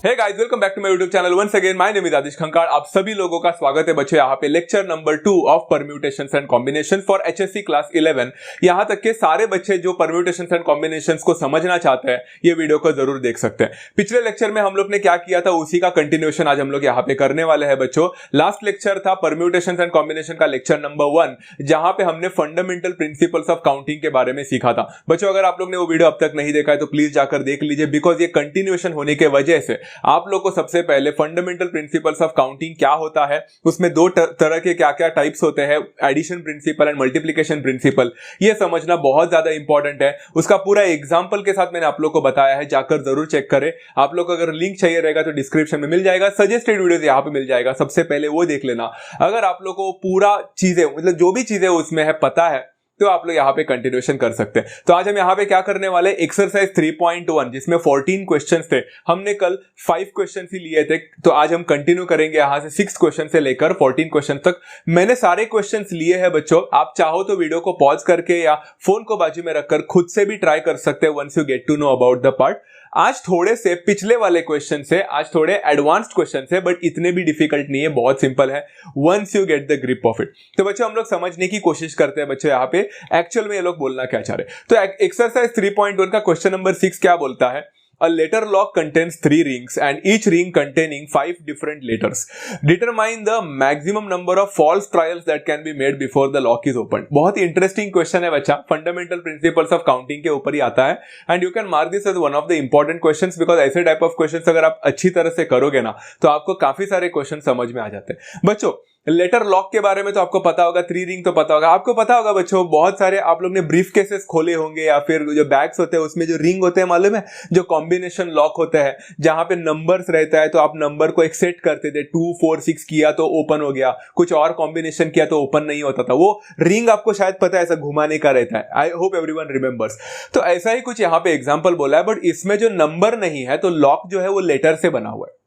Hey guys, welcome back to my YouTube channel once again. My name is Adish Khankar. आप सभी लोगों का स्वागत है बच्चों यहाँ पे lecture number 2 of permutations and combinations for HSC class 11। यहाँ तक के सारे बच्चे जो परम्यूटेशंस एंड कॉम्बिनेशंस को समझना चाहते हैं ये वीडियो को जरूर देख सकते हैं। पिछले लेक्चर में हम लोग ने क्या किया था उसी का कंटिन्यूएशन आज हम लोग यहाँ पे करने वाले हैं बच्चों। लास्ट लेक्चर था परम्यूटेशंस एंड कॉम्बिनेशन का लेक्चर नंबर 1, जहां पे हमने फंडामेंटल प्रिंसिपल्स ऑफ काउंटिंग के बारे में सीखा था। बच्चों अगर आप लोग ने वो वीडियो अब तक नहीं देखा है तो प्लीज जाकर देख लीजिए, बिकॉज ये कंटिन्यूएशन होने के वजह से आप लोग को सबसे पहले फंडामेंटल प्रिंसिपल्स ऑफ काउंटिंग क्या होता है, उसमें दो तरह के क्या क्या टाइप्स होते हैं, addition principle and multiplication principle, ये समझना बहुत ज्यादा इंपॉर्टेंट है। उसका पूरा एग्जांपल के साथ मैंने आप लोग को बताया है, जाकर जरूर चेक करें। आप लोग को अगर लिंक चाहिए रहेगा तो डिस्क्रिप्शन में मिल जाएगा, सजेस्टेड वीडियोस यहां पे मिल जाएगा, सबसे पहले वो देख लेना। अगर आप लोग को पूरा चीजें मतलब जो भी चीजें उसमें है पता है तो आप लोग यहाँ पे कंटिन्यूएशन कर सकते हैं। तो आज हम यहाँ पे क्या करने वाले, एक्सरसाइज 3.1 जिसमें 14 क्वेश्चंस थे, हमने कल 5 क्वेश्चंस ही लिए थे, तो आज हम कंटिन्यू करेंगे यहाँ से 6 क्वेश्चन से लेकर 14 क्वेश्चन तक। मैंने सारे क्वेश्चंस लिए हैं बच्चों, आप चाहो तो वीडियो को पॉज करके या फोन को बाजू में रखकर खुद से भी ट्राई कर सकते हैं once you get to know about the part. आज थोड़े से पिछले वाले क्वेश्चन से आज थोड़े एडवांस्ड क्वेश्चन है, बट इतने भी डिफिकल्ट नहीं है, बहुत सिंपल है once you get the grip of it. तो बच्चों हम लोग समझने की कोशिश करते हैं बच्चों यहाँ पे एक्चुअल में ये लोग बोलना क्या चाह रहे हैं। तो एक्सरसाइज 3.1 का क्वेश्चन नंबर 6 क्या बोलता है, A letter lock contains 3 rings and each ring containing 5 different letters. Determine the maximum number of false trials that can be made before the lock is opened. बहुत ही इंटरेस्टिंग क्वेश्चन है बच्चा, fundamental principles of counting के ऊपर ही आता है and you can mark this as one of the important questions, because ऐसे type of questions अगर आप अच्छी तरह से करोगे ना तो आपको काफी सारे क्वेश्चन समझ में आ जाते हैं बच्चों। लेटर लॉक के बारे में तो आपको पता होगा, 3 रिंग तो पता होगा, आपको पता होगा बच्चों। बहुत सारे आप लोग ने ब्रीफ केसेस खोले होंगे या फिर जो बैग्स होते हैं उसमें जो रिंग होते हैं मालूम है, जो कॉम्बिनेशन लॉक होता है जहां पे नंबर्स रहता है, तो आप नंबर को एक सेट करते थे, 2 4 6 किया तो ओपन हो गया, कुछ और कॉम्बिनेशन किया तो ओपन नहीं होता था। वो रिंग आपको शायद पता है ऐसा घुमाने का रहता है, आई होप एवरीवन रिमेंबर्स। तो ऐसा ही कुछ यहाँ पे एग्जाम्पल बोला है, बट इसमें जो नंबर नहीं है तो लॉक जो है वो लेटर से बना हुआ है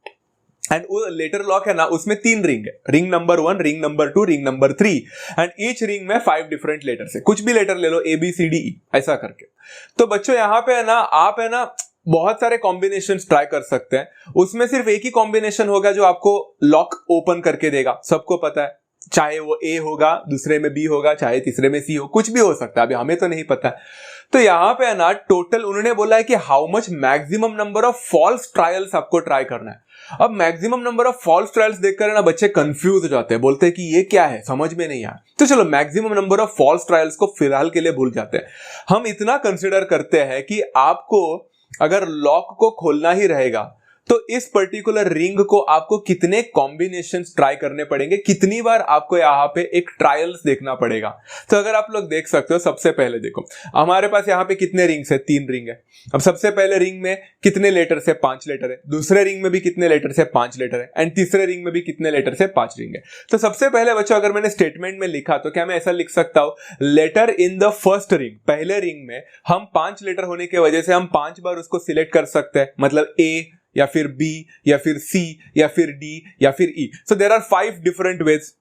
एंड वो लेटर लॉक है ना, उसमें 3 रिंग है, ring number 1, ring number 2, ring number 3 and each ring में 5 डिफरेंट लेटर्स है। कुछ भी लेटर ले लो, ABCDE ऐसा करके। तो बच्चों यहाँ पे है ना, आप है ना बहुत सारे कॉम्बिनेशंस ट्राई कर सकते हैं, उसमें सिर्फ एक ही कॉम्बिनेशन होगा जो आपको लॉक ओपन करके देगा, सबको पता है। चाहे वो A होगा, दूसरे में B होगा, चाहे तीसरे में C हो, कुछ भी हो सकता है, अभी हमें तो नहीं पता है। तो यहां पे है ना टोटल उन्होंने बोला है कि how much maximum number of false trials आपको ट्राई करना है। अब maximum number of false trials देखकर ना बच्चे कंफ्यूज हो जाते हैं, बोलते हैं कि ये क्या है, समझ में नहीं आया। तो चलो maximum number of false trials को फिलहाल के लिए भूल जाते हैं। हम इतना कंसिडर करते हैं कि आपको अगर लॉक को खोलना ही रहेगा तो इस पर्टिकुलर रिंग को आपको कितने कॉम्बिनेशंस ट्राई करने पड़ेंगे, कितनी बार आपको यहाँ पे एक ट्रायल्स देखना पड़ेगा। तो अगर आप लोग देख सकते हो, सबसे पहले देखो हमारे पास यहाँ पे कितने रिंग्स है, 3 रिंग है। अब सबसे पहले रिंग में कितने लेटर्स है, 5 लेटर है। दूसरे रिंग में भी कितने लेटर्स है, 5 लेटर है। एंड तीसरे रिंग में भी कितने लेटर्स है, 5 रिंग है। तो सबसे पहले बच्चों अगर मैंने स्टेटमेंट में लिखा तो क्या मैं ऐसा लिख सकता हूं, letter in the first ring, पहले रिंग में हम 5 लेटर होने की वजह से हम 5 बार उसको सिलेक्ट कर सकते हैं, मतलब A या फिर B या फिर C या फिर D या फिर E। So there are 5 different ways,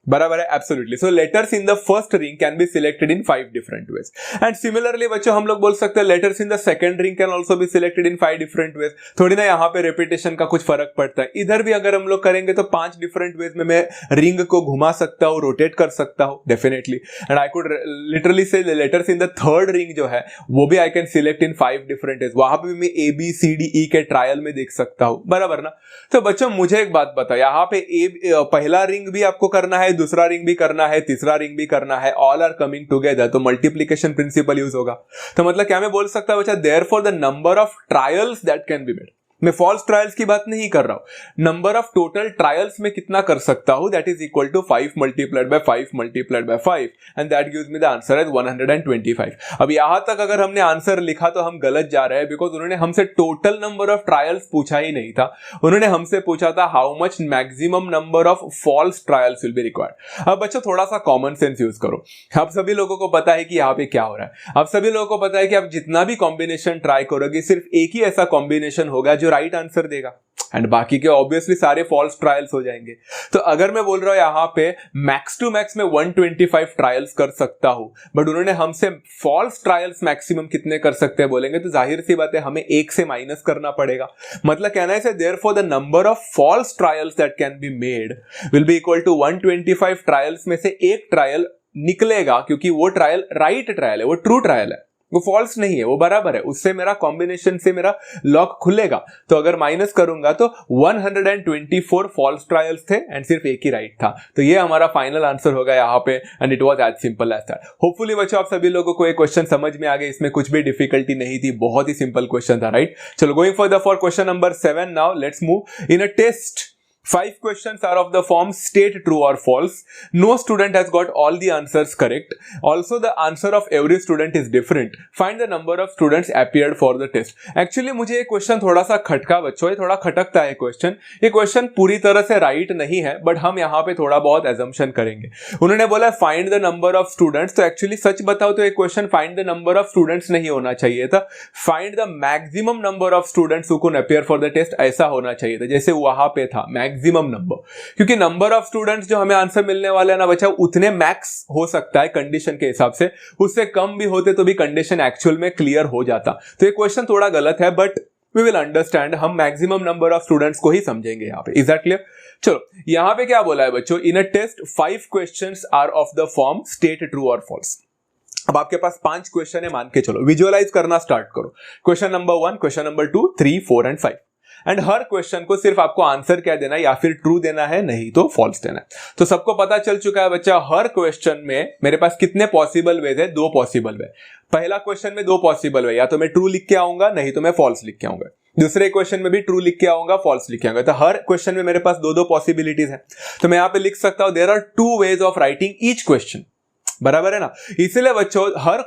बराबर है, absolutely. So letters in the first ring can be selected in 5 different ways. And similarly बच्चों हम लोग बोल सकते हैं letters in the second ring can also be selected in 5 different ways. थोड़ी ना यहाँ पे रेपिटेशन का कुछ फर्क पड़ता है, इधर भी अगर हम लोग करेंगे तो 5 डिफरेंट वेज में मैं रिंग को घुमा सकता हूँ, रोटेट कर सकता हूँ definitely. And I could literally say letters in the third ring जो है वो भी I can select in 5 different ways, वहां पे भी मैं ABCDE के ट्रायल में देख सकता हूँ, बराबर ना। तो बच्चों मुझे एक बात बता, यहाँ पे पहला रिंग भी आपको करना है, दूसरा रिंग भी करना है, तीसरा रिंग भी करना है, ऑल आर कमिंग टुगेदर, तो मल्टीप्लिकेशन प्रिंसिपल यूज होगा। तो मतलब क्या मैं बोल सकता हूं बच्चा, therefore the number of trials that can be made, मैं फॉल्स ट्रायल्स की बात नहीं कर रहा हूं, नंबर ऑफ टोटल ट्रायल्स में कितना कर सकता हूं, that is equal to 5 multiplied by 5 multiplied by 5 and that gives me the answer as 125। अब यहां तक अगर हमने आंसर लिखा तो हम गलत जा रहे हैं, बिकॉज उन्होंने हमसे टोटल नंबर ऑफ ट्रायल्स पूछा ही नहीं था, उन्होंने हमसे पूछा था how much maximum number of false trials will be required. अब बच्चों थोड़ा सा कॉमन सेंस यूज करो, आप सभी लोगों को पता है कि यहाँ पे क्या हो रहा है, आप सभी लोगों को पता है कि आप जितना भी कॉम्बिनेशन ट्राई करोगे सिर्फ एक ही ऐसा कॉम्बिनेशन होगा जो राइट आंसर देगा, एंड बाकी के ऑब्वियसली सारे फॉल्स ट्रायल्स हो जाएंगे। तो अगर मैं बोल रहा हूं यहां पे मैक्स टू मैक्स मैं 125 ट्रायल्स कर सकता हूं, बट उन्होंने हमसे फॉल्स ट्रायल्स मैक्सिमम कितने कर सकते हैं बोलेंगे, तो जाहिर सी बात है हमें 1 से माइनस करना पड़ेगा। मतलब कहना है therefore the number of false trials that can be made will be equal to 125 trials में से एक ट्रायल निकलेगा, क्योंकि वो ट्रायल राइट ट्रायल है, वो ट्रू ट्रायल है, वो फॉल्स नहीं है, वो बराबर है, उससे मेरा कॉम्बिनेशन से मेरा लॉक खुलेगा। तो अगर माइनस करूंगा तो 124 फॉल्स ट्रायल्स थे एंड सिर्फ एक ही राइट था। तो ये हमारा फाइनल आंसर होगा यहाँ पे, and it was as simple as that. Hopefully बच्चों आप सभी लोगों को ये क्वेश्चन समझ में आ गए, इसमें कुछ भी डिफिकल्टी नहीं थी, बहुत ही सिंपल क्वेश्चन था, राइट। चलो going for question number 7 now, let's move. In a test 5 questions are of the form state true or false. No student has got all the answers correct. Also the answer of every student is different. Find the number of students appeared for the test. Actually मुझे ये question थोड़ा सा खटका बच्चों, ये थोड़ा खटकता है question. ये क्वेश्चन पूरी तरह से राइट नहीं है, बट हम यहाँ पे थोड़ा बहुत एजम्पशन करेंगे। उन्होंने बोला find the number of students, तो एक्चुअली सच बताओ तो ये question find the number of students नहीं होना चाहिए था, find the maximum number of students who can appear for the test ऐसा होना चाहिए था, जैसे वहां पे था मैक्सिमम नंबर। क्योंकि नंबर ऑफ स्टूडेंट्स जो हमें आंसर मिलने वाले हैं ना बच्चा, उतने मैक्स हो सकता है कंडीशन के हिसाब से, उससे कम भी होते तो भी कंडीशन एक्चुअल में क्लियर हो जाता। तो ये क्वेश्चन थोड़ा गलत है, बट वी विल अंडरस्टैंड, हम मैक्सिमम नंबर ऑफ स्टूडेंट्स को ही समझेंगे यहाँ पे। Is that clear? चलो यहां पे क्या बोला है बच्चों, in a test 5 questions are of the form state true और फॉल्स। अब आपके पास 5 क्वेश्चन है, मान के चलो, विजुअलाइज करना स्टार्ट करो। Question number 1, question number 2, 3, 4 and 5। And her question को सिर्फ आपको आंसर क्या देना है, या फिर ट्रू देना है, नहीं तो फॉल्स देना है। तो सबको पता चल चुका है बच्चा, हर क्वेश्चन में मेरे पास कितने पॉसिबल वेज है, 2 पॉसिबल वे। पहला क्वेश्चन में 2 पॉसिबल वे, या तो मैं ट्रू लिख के आऊंगा, नहीं तो मैं फॉल्स लिख के आऊंगा। दूसरे क्वेश्चन में भी ट्रू लिख के आऊंगा, फॉल्स लिख के आऊंगा। तो हर क्वेश्चन में मेरे पास 2-2 पॉसिबिलिटीज है। तो मैं यहां पे लिख सकता हूं there are 2 ways of writing each question, बराबर है ना। इसलिए बच्चों हर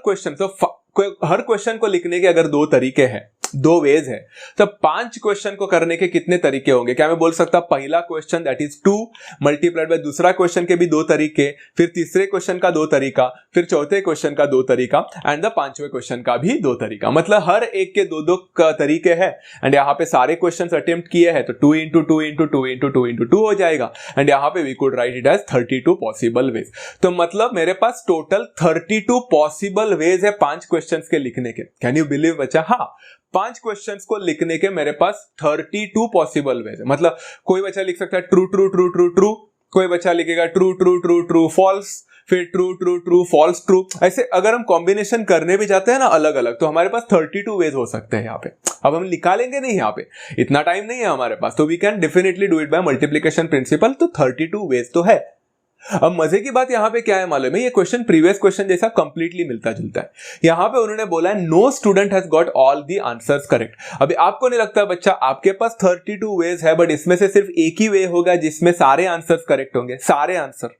क्वेश्चन को लिखने के अगर 2 तरीके हैं, 2 वेज है, तो 5 क्वेश्चन को करने के कितने तरीके होंगे? क्या मैं बोल सकता पहला question that is 2 multiplied by दूसरा क्वेश्चन के भी 2 तरीके, फिर तीसरे क्वेश्चन का 2 तरीका, फिर चौथे क्वेश्चन का 2 तरीका, एंड द 5वें क्वेश्चन का भी 2 तरीका। मतलब हर एक के 2-2 तरीके हैं। एंड यहाँ पे सारे क्वेश्चन अटेम्प्ट किए हैं, तो 2 into 2 into 2 into 2 into 2 हो जाएगा। एंड यहाँ पे we could write it as 32 possible ways. तो मतलब मेरे पास टोटल 32 पॉसिबल वेज है 5 क्वेश्चन के लिखने के। कैन यू बिलीव बच्चा? हाँ, 5 क्वेश्चंस को लिखने के मेरे पास 32 पॉसिबल वेज है। मतलब कोई बच्चा लिख सकता है true true true true true, कोई बच्चा लिखेगा true true true true false, फिर true true true false true. ऐसे अगर हम कॉम्बिनेशन करने भी जाते हैं ना अलग अलग, तो हमारे पास 32 वेज हो सकते हैं यहाँ पे। अब हम निकालेंगे नहीं, यहाँ पे इतना टाइम नहीं है हमारे पास, तो we can definitely do it by multiplication principle. तो 32 वेज तो है। अब मजे की बात यहां पे क्या है मालूम है, ये क्वेश्चन प्रीवियस क्वेश्चन जैसा कंप्लीटली मिलता जुलता है। यहां पे उन्होंने बोला है no student has got all the answers correct. अभी आपको नहीं लगता बच्चा आपके पास 32 वेज है, बट इसमें से सिर्फ एक ही वे होगा जिसमें सारे आंसर्स करेक्ट होंगे, सारे आंसर।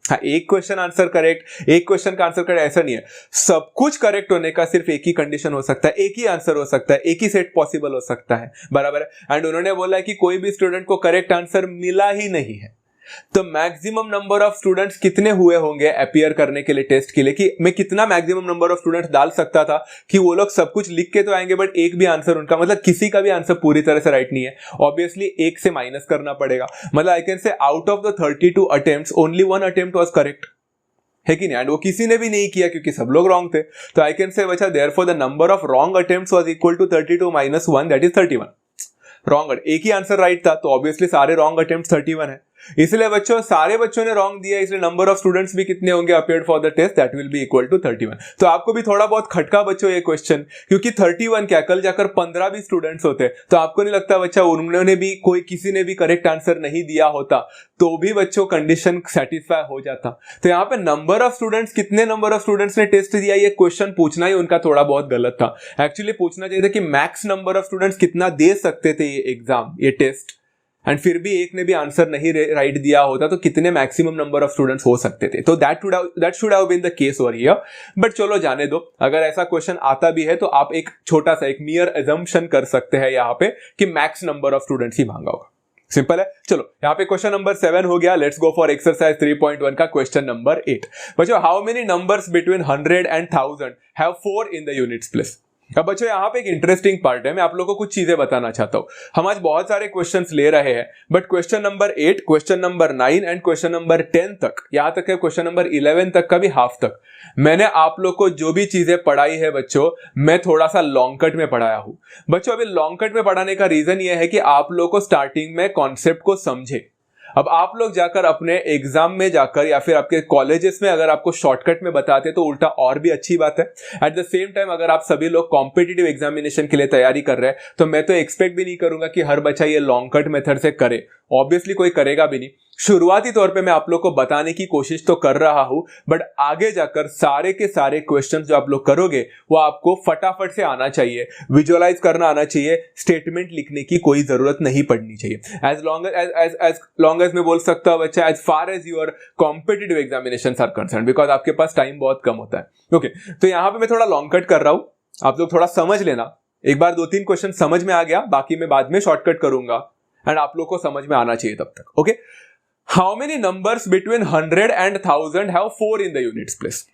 हाँ, एक क्वेश्चन आंसर करेक्ट, एक क्वेश्चन का आंसर करेक्ट, ऐसा नहीं है। सब कुछ करेक्ट होने का सिर्फ एक ही कंडीशन हो सकता है, एक ही आंसर हो सकता है, एक ही सेट पॉसिबल हो सकता है, बराबर है। एंड उन्होंने बोला है कि कोई भी स्टूडेंट को करेक्ट आंसर मिला ही नहीं है। तो मैक्सिमम नंबर ऑफ स्टूडेंट्स कितने हुए होंगे अपीयर करने के लिए टेस्ट के लिए, कि मैं कितना मैक्सिमम नंबर ऑफ स्टूडेंट्स डाल सकता था कि वो लोग सब कुछ लिख के तो आएंगे बट एक भी आंसर उनका, मतलब किसी का भी आंसर पूरी तरह से राइट नहीं है। ऑब्वियसली 1 से माइनस करना पड़ेगा। मतलब आई कैन से out of the 32 attempts only 1 attempt was correct, है कि नहीं? एंड वो किसी ने भी नहीं किया क्योंकि सब लोग रॉन्ग थे। तो आई कैन से बच्चा therefore the number of wrong attempts was equal to 32 - 1 that is 31। Wrong, एक ही आंसर राइट था, तो ऑब्वियसली सारे रॉन्ग अटेम्प्ट्स 31 है। इसलिए बच्चों सारे बच्चों ने रॉन्ग दिया, इसलिए नंबर ऑफ स्टूडेंट्स भी कितने होंगे appeared for the test, that will be equal to 31। तो आपको भी थोड़ा बहुत खटका बच्चों ये क्वेश्चन, क्योंकि 31 क्या कल जाकर 15 भी स्टूडेंट्स होते, तो आपको नहीं लगता बच्चा उन्होंने भी किसी ने भी करेक्ट आंसर नहीं दिया होता तो भी बच्चों कंडीशन सेटिस्फाई हो जाता। तो यहाँ पे नंबर ऑफ स्टूडेंट्स, कितने नंबर ऑफ स्टूडेंट्स ने टेस्ट दिया, ये क्वेश्चन पूछना ही उनका थोड़ा बहुत गलत था। एक्चुअली पूछना चाहिए था कि मैक्स नंबर ऑफ स्टूडेंट्स कितना दे सकते थे ये एग्जाम, ये टेस्ट, एंड फिर भी एक ने भी आंसर नहीं राइट दिया होता तो कितने मैक्सिमम नंबर ऑफ स्टूडेंट्स हो सकते थे। तो that should have been the case over here. But चलो जाने दो, अगर ऐसा क्वेश्चन आता भी है तो आप एक छोटा सा एक मियर अजम्पशन कर सकते हैं यहाँ पे कि मैक्स नंबर ऑफ स्टूडेंट्स ही मांगा होगा। सिंपल है। चलो यहाँ पे क्वेश्चन नंबर 7 हो गया। लेट्स गो फॉर एक्सरसाइज 3.1 का क्वेश्चन नंबर 8। बच्चों how many numbers between 100 and 1000 have 4 in the units place? अब बच्चों यहाँ पे एक इंटरेस्टिंग पार्ट है, मैं आप लोगों को कुछ चीजें बताना चाहता हूँ। हम आज बहुत सारे क्वेश्चंस ले रहे हैं, but question number 8, question number 9 and question number 10 तक, यहाँ तक है क्वेश्चन नंबर 11 तक का भी हाफ तक, मैंने आप लोग को जो भी चीजें पढ़ाई है बच्चों, मैं थोड़ा सा लॉन्ग कट में पढ़ाया हूँ। बच्चों अभी लॉन्ग कट में पढ़ाने का रीजन ये है कि आप लोग को स्टार्टिंग में कॉन्सेप्ट को समझे। अब आप लोग जाकर अपने एग्जाम में जाकर या फिर आपके कॉलेजेस में अगर आपको शॉर्टकट में बताते तो उल्टा और भी अच्छी बात है। एट द सेम टाइम अगर आप सभी लोग कॉम्पिटिटिव एग्जामिनेशन के लिए तैयारी कर रहे हैं तो मैं तो एक्सपेक्ट भी नहीं करूंगा कि हर बच्चा ये लॉन्ग कट मेथड से करे, ऑब्वियसली कोई करेगा भी नहीं। शुरुआती तौर पे मैं आप लोग को बताने की कोशिश तो कर रहा हूं, बट आगे जाकर सारे के सारे क्वेश्चंस जो आप लोग करोगे वो आपको फटाफट से आना चाहिए, विजुअलाइज करना आना चाहिए, स्टेटमेंट लिखने की कोई जरूरत नहीं पड़नी चाहिए। एज लॉन्ग एज मैं बोल सकता हूं बच्चा, as far as your competitive examinations are concern, because आपके पास टाइम बहुत कम होता है। ओके, तो यहां पे मैं थोड़ा लॉन्ग कट कर रहा हूं, आप लोग थोड़ा समझ लेना। एक बार 2-3 क्वेश्चन समझ में आ गया, बाकी मैं बाद में शॉर्टकट करूंगा एंड आप लोग को समझ में आना चाहिए तब तक। Okay, how many numbers between 100 and 1000 have 4 in the units place?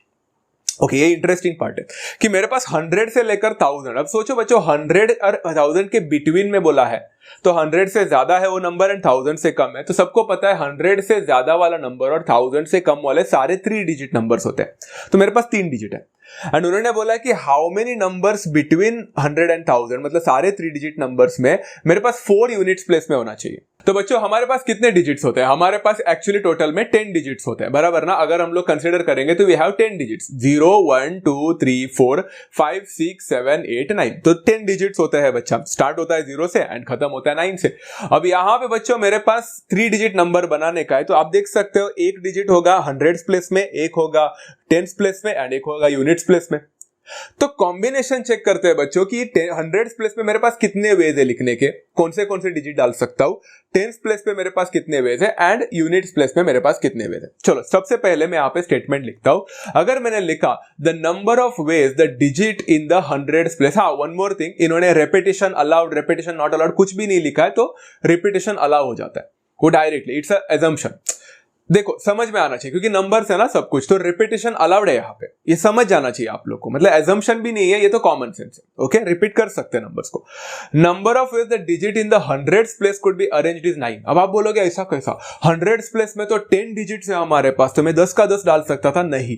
Okay, ये इंटरेस्टिंग पार्ट है कि मेरे पास 100 से लेकर 1000। अब सोचो बच्चों, 100 और 1000 के बिटवीन में बोला है, तो 100 से ज्यादा है वो नंबर एंड 1000 से कम है। तो सबको पता है 100 से ज्यादा वाला नंबर और 1000 से कम वाले सारे 3 डिजिट नंबर्स होते हैं, तो मेरे पास 3 डिजिट है। एंड उन्होंने बोला कि how many numbers between 100 and 1000, मतलब सारे 3 डिजिट नंबर्स में मेरे पास 4 यूनिट्स प्लेस में होना चाहिए। तो बच्चों हमारे पास कितने डिजिट्स होते हैं? हमारे पास एक्चुअली टोटल में 10 डिजिट्स होते हैं, बराबर ना? अगर हम लोग कंसीडर करेंगे तो वी हैव 10 डिजिट्स, 0 1 2 3 4 5 6 7 8 9, तो 10 डिजिट्स होते हैं बच्चा। स्टार्ट होता है 0 से एंड खत्म होता है 9 से। अब यहाँ पे बच्चों मेरे पास 3 डिजिट नंबर बनाने का है, तो आप देख सकते हो एक डिजिट होगा 100 प्लेस में, एक होगा 10 प्लेस में एंड एक होगा यूनिट्स प्लेस में। तो कॉम्बिनेशन चेक करते हैं बच्चों कि 100 प्लेस पे मेरे पास कितने वेज है लिखने के, कौन से डिजिट डाल सकता हूं, 10 प्लेस पे मेरे पास कितने वेज है एंड यूनिट्स प्लेस पे मेरे पास कितने वेज है। चलो सबसे पहले मैं यहां पे स्टेटमेंट लिखता हूं। अगर मैंने लिखा the number of ways the digit in the 100 place, हाँ वन मोर थिंग, इन्होंने repetition allowed, repetition not allowed कुछ भी नहीं लिखा है, तो रेपिटेशन अलाउ हो जाता है वो डायरेक्टली, इट्स अ एजम्पशन। देखो समझ में आना चाहिए क्योंकि नंबर्स है ना सब कुछ, तो रिपीटेशन अलाउड है यहाँ पे, ये समझ जाना चाहिए आप लोग को, मतलब एजम्पशन भी नहीं है, ये तो कॉमन सेंस है। ओके, रिपीट कर सकते हैं नंबर्स को। Number of ways the digit in the 100 place could be arranged is 9। अब आप बोलोगे ऐसा कैसा, 100 प्लेस में तो 10 डिजिट्स है हमारे पास, तो मैं 10 का 10 डाल सकता था, नहीं।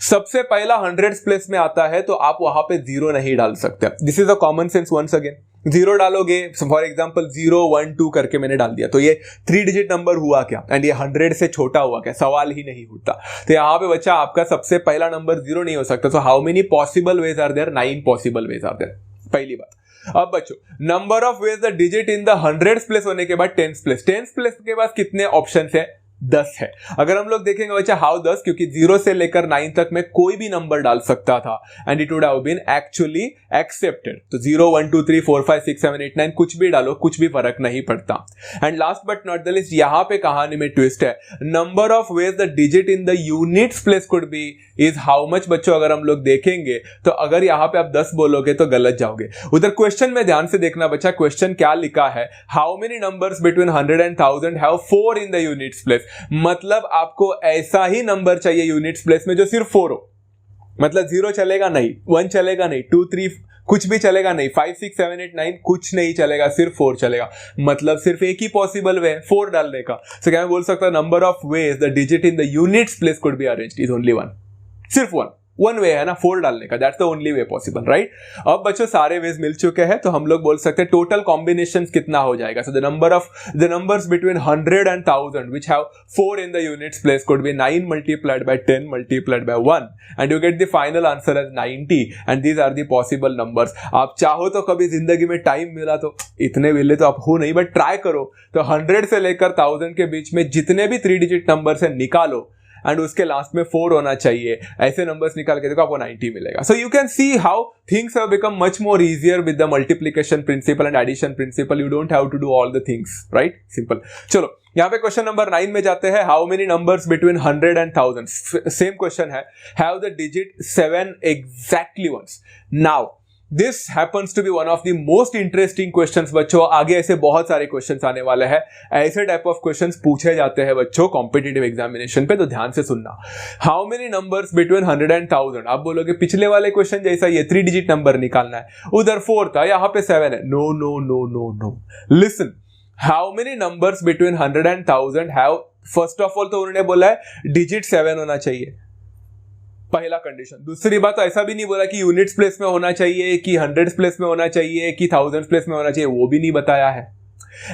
सबसे पहला 100 प्लेस में आता है तो आप वहां पे 0 नहीं डाल सकते। This is a common sense once again. 0 डालोगे, फॉर एग्जांपल 0 1 2 करके मैंने डाल दिया, तो ये 3 डिजिट नंबर हुआ क्या, एंड ये 100 से छोटा हुआ क्या, सवाल ही नहीं उठता। तो यहां पे बच्चा आपका सबसे पहला नंबर 0 नहीं हो सकता। So how many possible ways are there? 9 possible ways are there, पहली बात। अब बच्चों number of ways the digit in the 100 place होने के बाद 10 प्लेस, 10 प्लेस के बाद कितने ऑप्शन है? 10 है। अगर हम लोग देखेंगे बच्चा हाउ 10, क्योंकि 0 से लेकर 9 तक में कोई भी नंबर डाल सकता था and it would have been actually accepted. तो 0 1 2 3 4 5 6 7 8 9 कुछ भी डालो, कुछ भी फर्क नहीं पड़ता। And last but not the list, यहां पे कहानी में ट्विस्ट है, number of ways the digit in the units place could B is how much. बच्चों अगर हम लोग देखेंगे तो अगर यहां पे आप 10 बोलोगे तो गलत जाओगे। उधर क्वेश्चन में ध्यान से देखना बच्चा, क्वेश्चन क्या लिखा है, how many numbers between 100 and 1000 have 4 in the units place. मतलब आपको ऐसा ही नंबर चाहिए यूनिट्स प्लेस में जो सिर्फ 4 हो, मतलब 0 चलेगा नहीं, 1 चलेगा नहीं, 2 3 कुछ भी चलेगा नहीं, 5 6 7 8 9 कुछ नहीं चलेगा, सिर्फ 4 चलेगा। मतलब सिर्फ एक ही पॉसिबल वे 4 डालने का। सो क्या मैं बोल सकता हूं number of ways the digit in the units place could be arranged is only 1, सिर्फ 1 वे है ना 4 डालने का, that's the only way possible, right. अब बच्चों सारे वेज मिल चुके हैं, तो हम लोग बोल सकते हैं टोटल कॉम्बिनेशंस कितना हो जाएगा। So the numbers between 100 and 1000 which have 4 in the units place could be 9 multiplied by 10 multiplied by 1 and you get the final answer as 90 and these are the possible numbers। आप चाहो तो कभी जिंदगी में time मिला तो, इतने मिले तो आप हो नहीं, बट ट्राई करो तो 100 से लेकर 1000 के बीच में जितने भी 3 डिजिट नंबर से निकालो एंड उसके लास्ट में 4 होना चाहिए, ऐसे नंबर्स निकाल के देखो आपको 90 मिलेगा। So you can see how things have become much more easier with the multiplication principle and addition principle. You don't have to do all the things, right, simple. चलो यहाँ पे क्वेश्चन नंबर 9 में जाते हैं, how many numbers between 100 and 1000। Same question है, have the digit 7 exactly once. Now this happens to be one of the most interesting questions बच्चों। आगे ऐसे बहुत सारे क्वेश्चंस आने वाले हैं, ऐसे टाइप ऑफ क्वेश्चंस पूछे जाते हैं बच्चों कॉम्पिटिटिव एग्जामिनेशन पे, तो ध्यान से सुनना। How many numbers between 100 and 1000? आप बोलोगे पिछले वाले क्वेश्चन जैसा ये 3 डिजिट नंबर निकालना है, उधर 4 था, यहाँ पे 7 है। No no no no no, listen, how many numbers between 100 and 1000 have, first of all तो उन्होंने बोला है डिजिट 7 होना चाहिए, पहला कंडीशन। दूसरी बात तो ऐसा भी नहीं बोला कि यूनिट्स प्लेस में होना चाहिए, कि हंड्रेड्स प्लेस में होना चाहिए, कि थाउजेंड्स प्लेस में होना चाहिए, वो भी नहीं बताया है।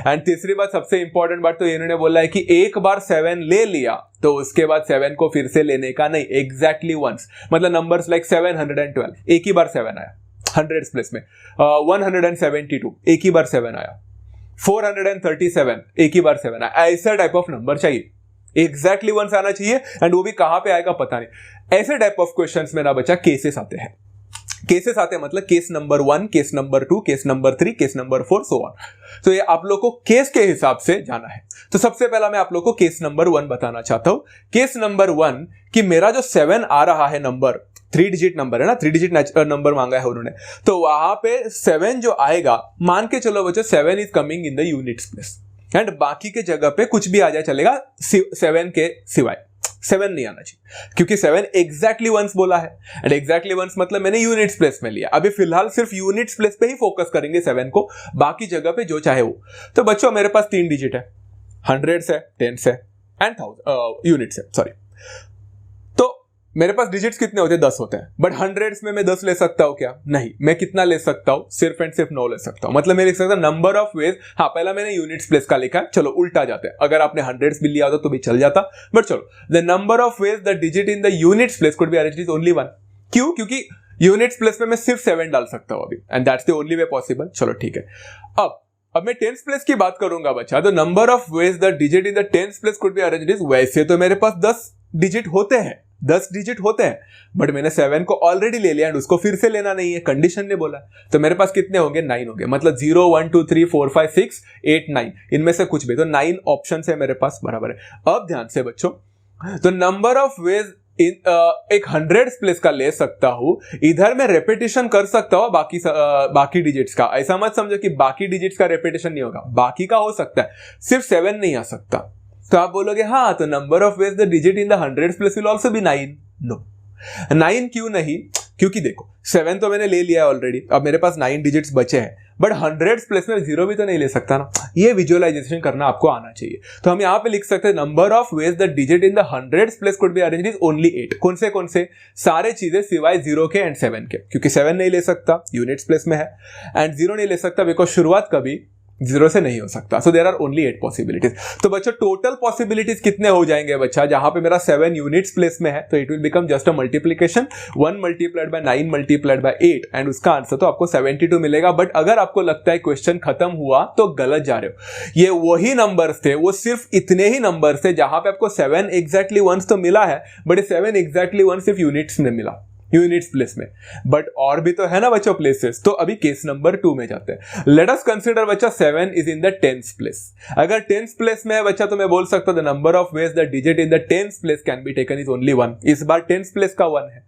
एंड तीसरी बात, सबसे इंपॉर्टेंट बात तो इन्होंने बोला है कि एक बार 7 ले लिया तो उसके बाद 7 को फिर से लेने का नहीं, एग्जैक्टली वंस। मतलब नंबर्स लाइक 712 एक ही बार 7 आया हंड्रेड्स प्लेस में, 172 एक ही बार 7 आया, 437 एक ही बार 7 आया। ऐसा टाइप ऑफ नंबर चाहिए, एग्जैक्टली वंस आना चाहिए, एंड वो भी कहां पे आएगा पता नहीं। ऐसे टाइप ऑफ क्वेश्चंस में ना बच्चा केसेस आते हैं, केसेस आते हैं मतलब case number 1, case number 2, case number 3, case number 4, so on. तो ये आप लोग को केस के हिसाब से जाना है। तो सबसे पहला मैं आप लोग को केस नंबर 1 बताना चाहता हूं। केस नंबर 1 कि मेरा जो 7 आ रहा है नंबर, 3 डिजिट नंबर है ना, 3 डिजिट नंबर मांगा है उन्होंने, तो वहां पे 7 जो आएगा, मान के चलो बच्चों 7 is coming in the units place, and बाकी के जगह पे कुछ भी आ जाए चलेगा 7 के सिवाय, 7 नहीं आना चाहिए, क्योंकि 7 एग्जैक्टली वंस बोला है, एंड एग्जैक्टली वंस मतलब मैंने यूनिट्स प्लेस में लिया। अभी फिलहाल सिर्फ यूनिट्स प्लेस पे ही फोकस करेंगे 7 को, बाकी जगह पे जो चाहे वो। तो बच्चों मेरे पास 3 डिजिट है, हंड्रेड्स है, टेंस है एंड यूनिट्स है, सॉरी। तो मेरे पास डिजिट्स कितने होते हैं? 10 होते हैं, बट हंड्रेड्स में मैं 10 ले सकता हूं क्या? नहीं। मैं कितना ले सकता हूं? सिर्फ एंड सिर्फ 9 ले सकता हूं। मतलब मैं लिख सकता हूं नंबर ऑफ वेज। हाँ, पहला मैंने यूनिट्स प्लेस का लिखा है, चलो उल्टा जाते हैं। अगर आपने हंड्रेड्स भी लिया होता तो भी चल जाता, बट चलो, the number of ways the digit in the units place could be arranged is only 1। क्यों? क्योंकि यूनिट्स प्लेस में मैं सिर्फ 7 डाल सकता हूं अभी, and that's the only way possible. चलो ठीक है। अब मैं टेंस प्लेस की बात करूंगा बच्चा, तो number of ways the digit in the tens place could be arranged is, वैसे तो मेरे पास 10 डिजिट होते हैं, 10 डिजिट होते हैं, बट मैंने 7 को ऑलरेडी ले लिया एंड उसको फिर से लेना नहीं है, कंडीशन ने बोला। तो मेरे पास कितने होंगे? 9 होंगे। मतलब 0 1 2 3 4 5 6 8 9, इनमें से कुछ भी, तो 9 ऑप्शन है मेरे पास, बराबर है। अब ध्यान से बच्चों, तो नंबर ऑफ वेज एक हंड्रेड्स प्लेस का ले सकता हूं, इधर मैं रेपिटेशन कर सकता हूं बाकी डिजिट्स का। ऐसा मत समझो कि बाकी डिजिट्स का रेपिटेशन नहीं होगा, बाकी का हो सकता है, सिर्फ 7 नहीं आ सकता। तो आप बोलोगे हाँ, तो number of ways the digit in the hundreds place will also be 9। No, 9 क्यों नहीं? क्योंकि देखो 7 तो मैंने ले लिया है ऑलरेडी, अब मेरे पास 9 डिजिट्स बचे हैं, बट हंड्रेड्स प्लेस में 0 भी तो नहीं ले सकता ना। ये विजुअलाइजेशन करना आपको आना चाहिए। तो हम यहां पे लिख सकते हैं number of ways the digit in the hundreds place could be arranged is only 8। कौन से? सारे चीजें सिवाय 0 के एंड 7 के, क्योंकि 7 नहीं ले सकता, यूनिट्स प्लेस में है, एंड 0 नहीं ले सकता बिकॉज शुरुआत कभी 0 से नहीं हो सकता। So there are only 8 possibilities. तो बच्चों टोटल पॉसिबिलिटीज कितने हो जाएंगे बच्चा? जहां पे मेरा 7 यूनिट्स प्लेस में है, तो it will become just a multiplication, 1 multiplied by 9 multiplied by 8, and उसका आंसर तो आपको 72 मिलेगा। बट अगर आपको लगता है क्वेश्चन खत्म हुआ तो गलत जा रहे हो। ये वही नंबर्स थे, वो सिर्फ इतने ही नंबर्स थे जहां पे आपको 7 एग्जैक्टली वंस तो मिला है, बट 7 एग्जैक्टली वंस सिर्फ यूनिट्स में मिला, यूनिट्स प्लेस में, बट और भी तो है ना बच्चों प्लेसेस। तो अभी केस नंबर 2 में जाते हैं। लेट अस कंसीडर बच्चा 7 is in the tens place. अगर टेंस प्लेस में है बच्चा, तो मैं बोल सकता हूं the number of ways the digit in the tens place can be taken is only 1। इस बार टेंस प्लेस का 1 है,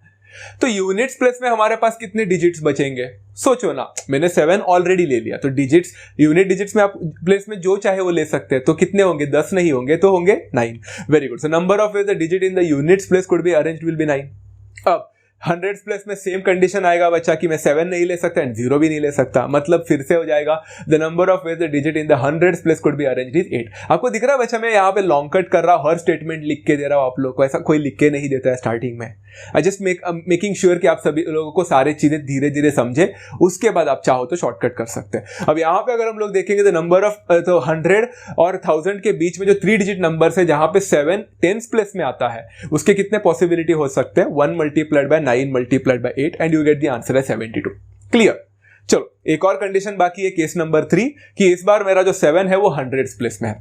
तो यूनिट्स प्लेस में हमारे पास कितने डिजिट्स बचेंगे? सोचो ना, मैंने 7 ऑलरेडी ले लिया, तो डिजिट्स, यूनिट डिजिट्स में आप प्लेस में जो चाहे वो ले सकते हैं। तो कितने होंगे? 10 नहीं होंगे तो होंगे 9। Very good. So number of ways the digit in the units place could be arranged will be 9। अब हंड्रेड्स प्लेस में सेम कंडीशन आएगा बच्चा कि मैं 7 नहीं ले सकता एंड 0 भी नहीं ले सकता। मतलब फिर से हो जाएगा the number of ways the digit in the hundreds place could be arranged is 8। आपको दिख रहा है बच्चा, मैं यहाँ पे लॉन्ग कट कर रहा हूं, हर स्टेटमेंट लिख के दे रहा हूं आप लोग को, ऐसा कोई लिख के नहीं देता है स्टार्टिंग में। आई जस्ट मेकिंग श्योर कि आप सभी लोगों को सारे चीजें धीरे धीरे समझे, उसके बाद आप चाहो तो शॉर्टकट कर सकते हैं। अब यहाँ पे अगर हम लोग देखेंगे तो नंबर ऑफ, तो 100 और 1000 के बीच में जो 3 डिजिट नंबर है, जहां पे 7 टेंस प्लेस में आता है, उसके कितने पॉसिबिलिटी हो सकते हैं? 1 multiplied by 9 multiplied by 8, and you get the answer है 72। क्लियर? चलो एक और कंडीशन बाकी है, केस नंबर 3, कि इस बार मेरा जो 7 है वो हंड्रेड्स प्लेस में है।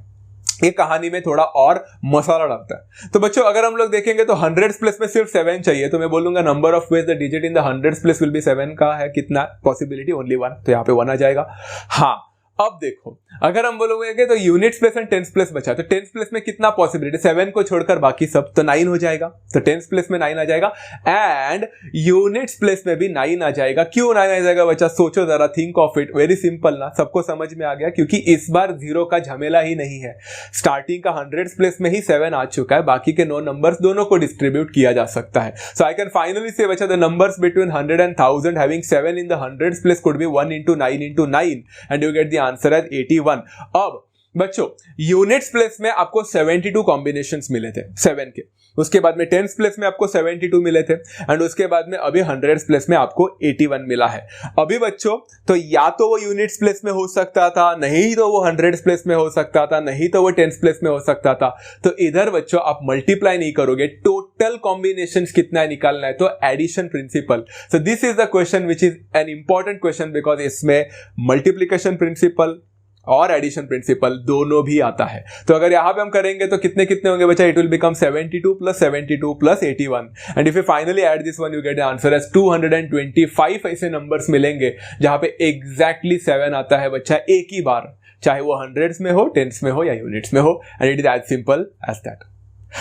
ये कहानी में थोड़ा और मसाला डालता है। तो बच्चों अगर हम लोग देखेंगे तो हंड्रेड्स प्लेस में सिर्फ 7 चाहिए, तो मैं बोलूंगा number of ways the digit in the hundreds place will be 7 का है कितना पॉसिबिलिटी? ओनली 1। तो यहाँ पे 1 आ जाएगा। हाँ, अब देखो, अगर हम बोलोगे तो units place and tens place बचा, तो टेंस प्लेस में कितना पॉसिबिलिटी, 7 को छोड़कर बाकी सब, तो 9 हो जाएगा, तो टेंस प्लेस में 9 आ जाएगा एंड यूनिट्स प्लेस में भी 9 आ जाएगा। क्यों 9 आ जाएगा बच्चा, सोचो जरा, think of it, very simple ना, सबको समझ में आ गया, क्योंकि इस बार 0 का झमेला ही नहीं है। स्टार्टिंग का हंड्रेड्स प्लेस में ही 7 आ चुका है, बाकी के 9 नंबर्स दोनों को डिस्ट्रीब्यूट किया जा सकता है। सो आई कैन फाइनली से बच्चा the numbers between 100 and 1000 having 7 in the hundreds place could be 1 into 9 into 9 and you get the answer as 81। अब बच्चों यूनिट्स प्लेस में आपको 72 कॉम्बिनेशंस मिले थे 7 के, उसके बाद में टेंस प्लेस में आपको 72 मिले थे एंड उसके बाद में अभी हंड्रेड्स प्लेस में आपको 81 मिला है। अभी बच्चों तो या तो वो यूनिट्स प्लेस में हो सकता था, नहीं तो वो हंड्रेड्स प्लेस में हो सकता था, नहीं तो वो टेंस प्लेस में हो सकता था। तो इधर बच्चों आप मल्टीप्लाई नहीं करोगे, टोटल कॉम्बिनेशंस कितना है निकालना है, तो addition principle. So this is the question which is an important question because इसमें मल्टीप्लीकेशन प्रिंसिपल और एडिशन प्रिंसिपल दोनों भी आता है। तो अगर यहां पे हम करेंगे तो कितने कितने होंगे बच्चा, it will become 72 + 72 + 81 and if you finally add this one you get the answer as 225 ऐसे नंबर्स मिलेंगे जहां पे एग्जैक्टली 7 आता है बच्चा एक ही बार, चाहे वो हंड्रेड्स में हो, टेंस में हो या यूनिट्स में हो, and it is as simple as that.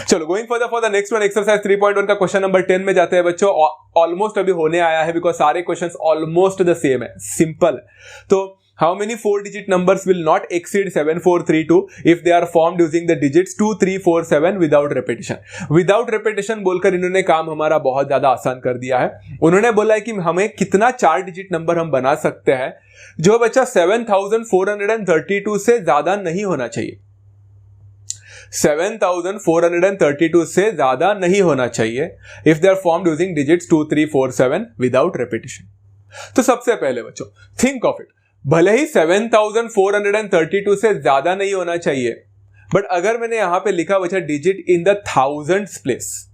चलो going for the next one, exercise 3.1 का क्वेश्चन नंबर 10 में जाते हैं बच्चों। ऑलमोस्ट अभी होने आया है बिकॉज सारे क्वेश्चंस ऑलमोस्ट द सेम है, सिंपल। तो how many 4-digit numbers will not exceed 7432 if they are formed using the digits 2, 3, 4, 7 without repetition? Without repetition बोलकर इन्होंने काम हमारा बहुत ज्यादा आसान कर दिया है। उन्होंने बोला है कि हमें कितना 4 डिजिट नंबर हम बना सकते हैं जो बच्चा 7432 से ज्यादा नहीं होना चाहिए, 7432 से ज्यादा नहीं होना चाहिए if they are formed using digits 2, 3, 4, 7 without repetition। तो सबसे पहले बच्चों think of it, भले ही 7432 से ज्यादा नहीं होना चाहिए, बट अगर मैंने यहां पे लिखा बच्चा digit in the thousands place,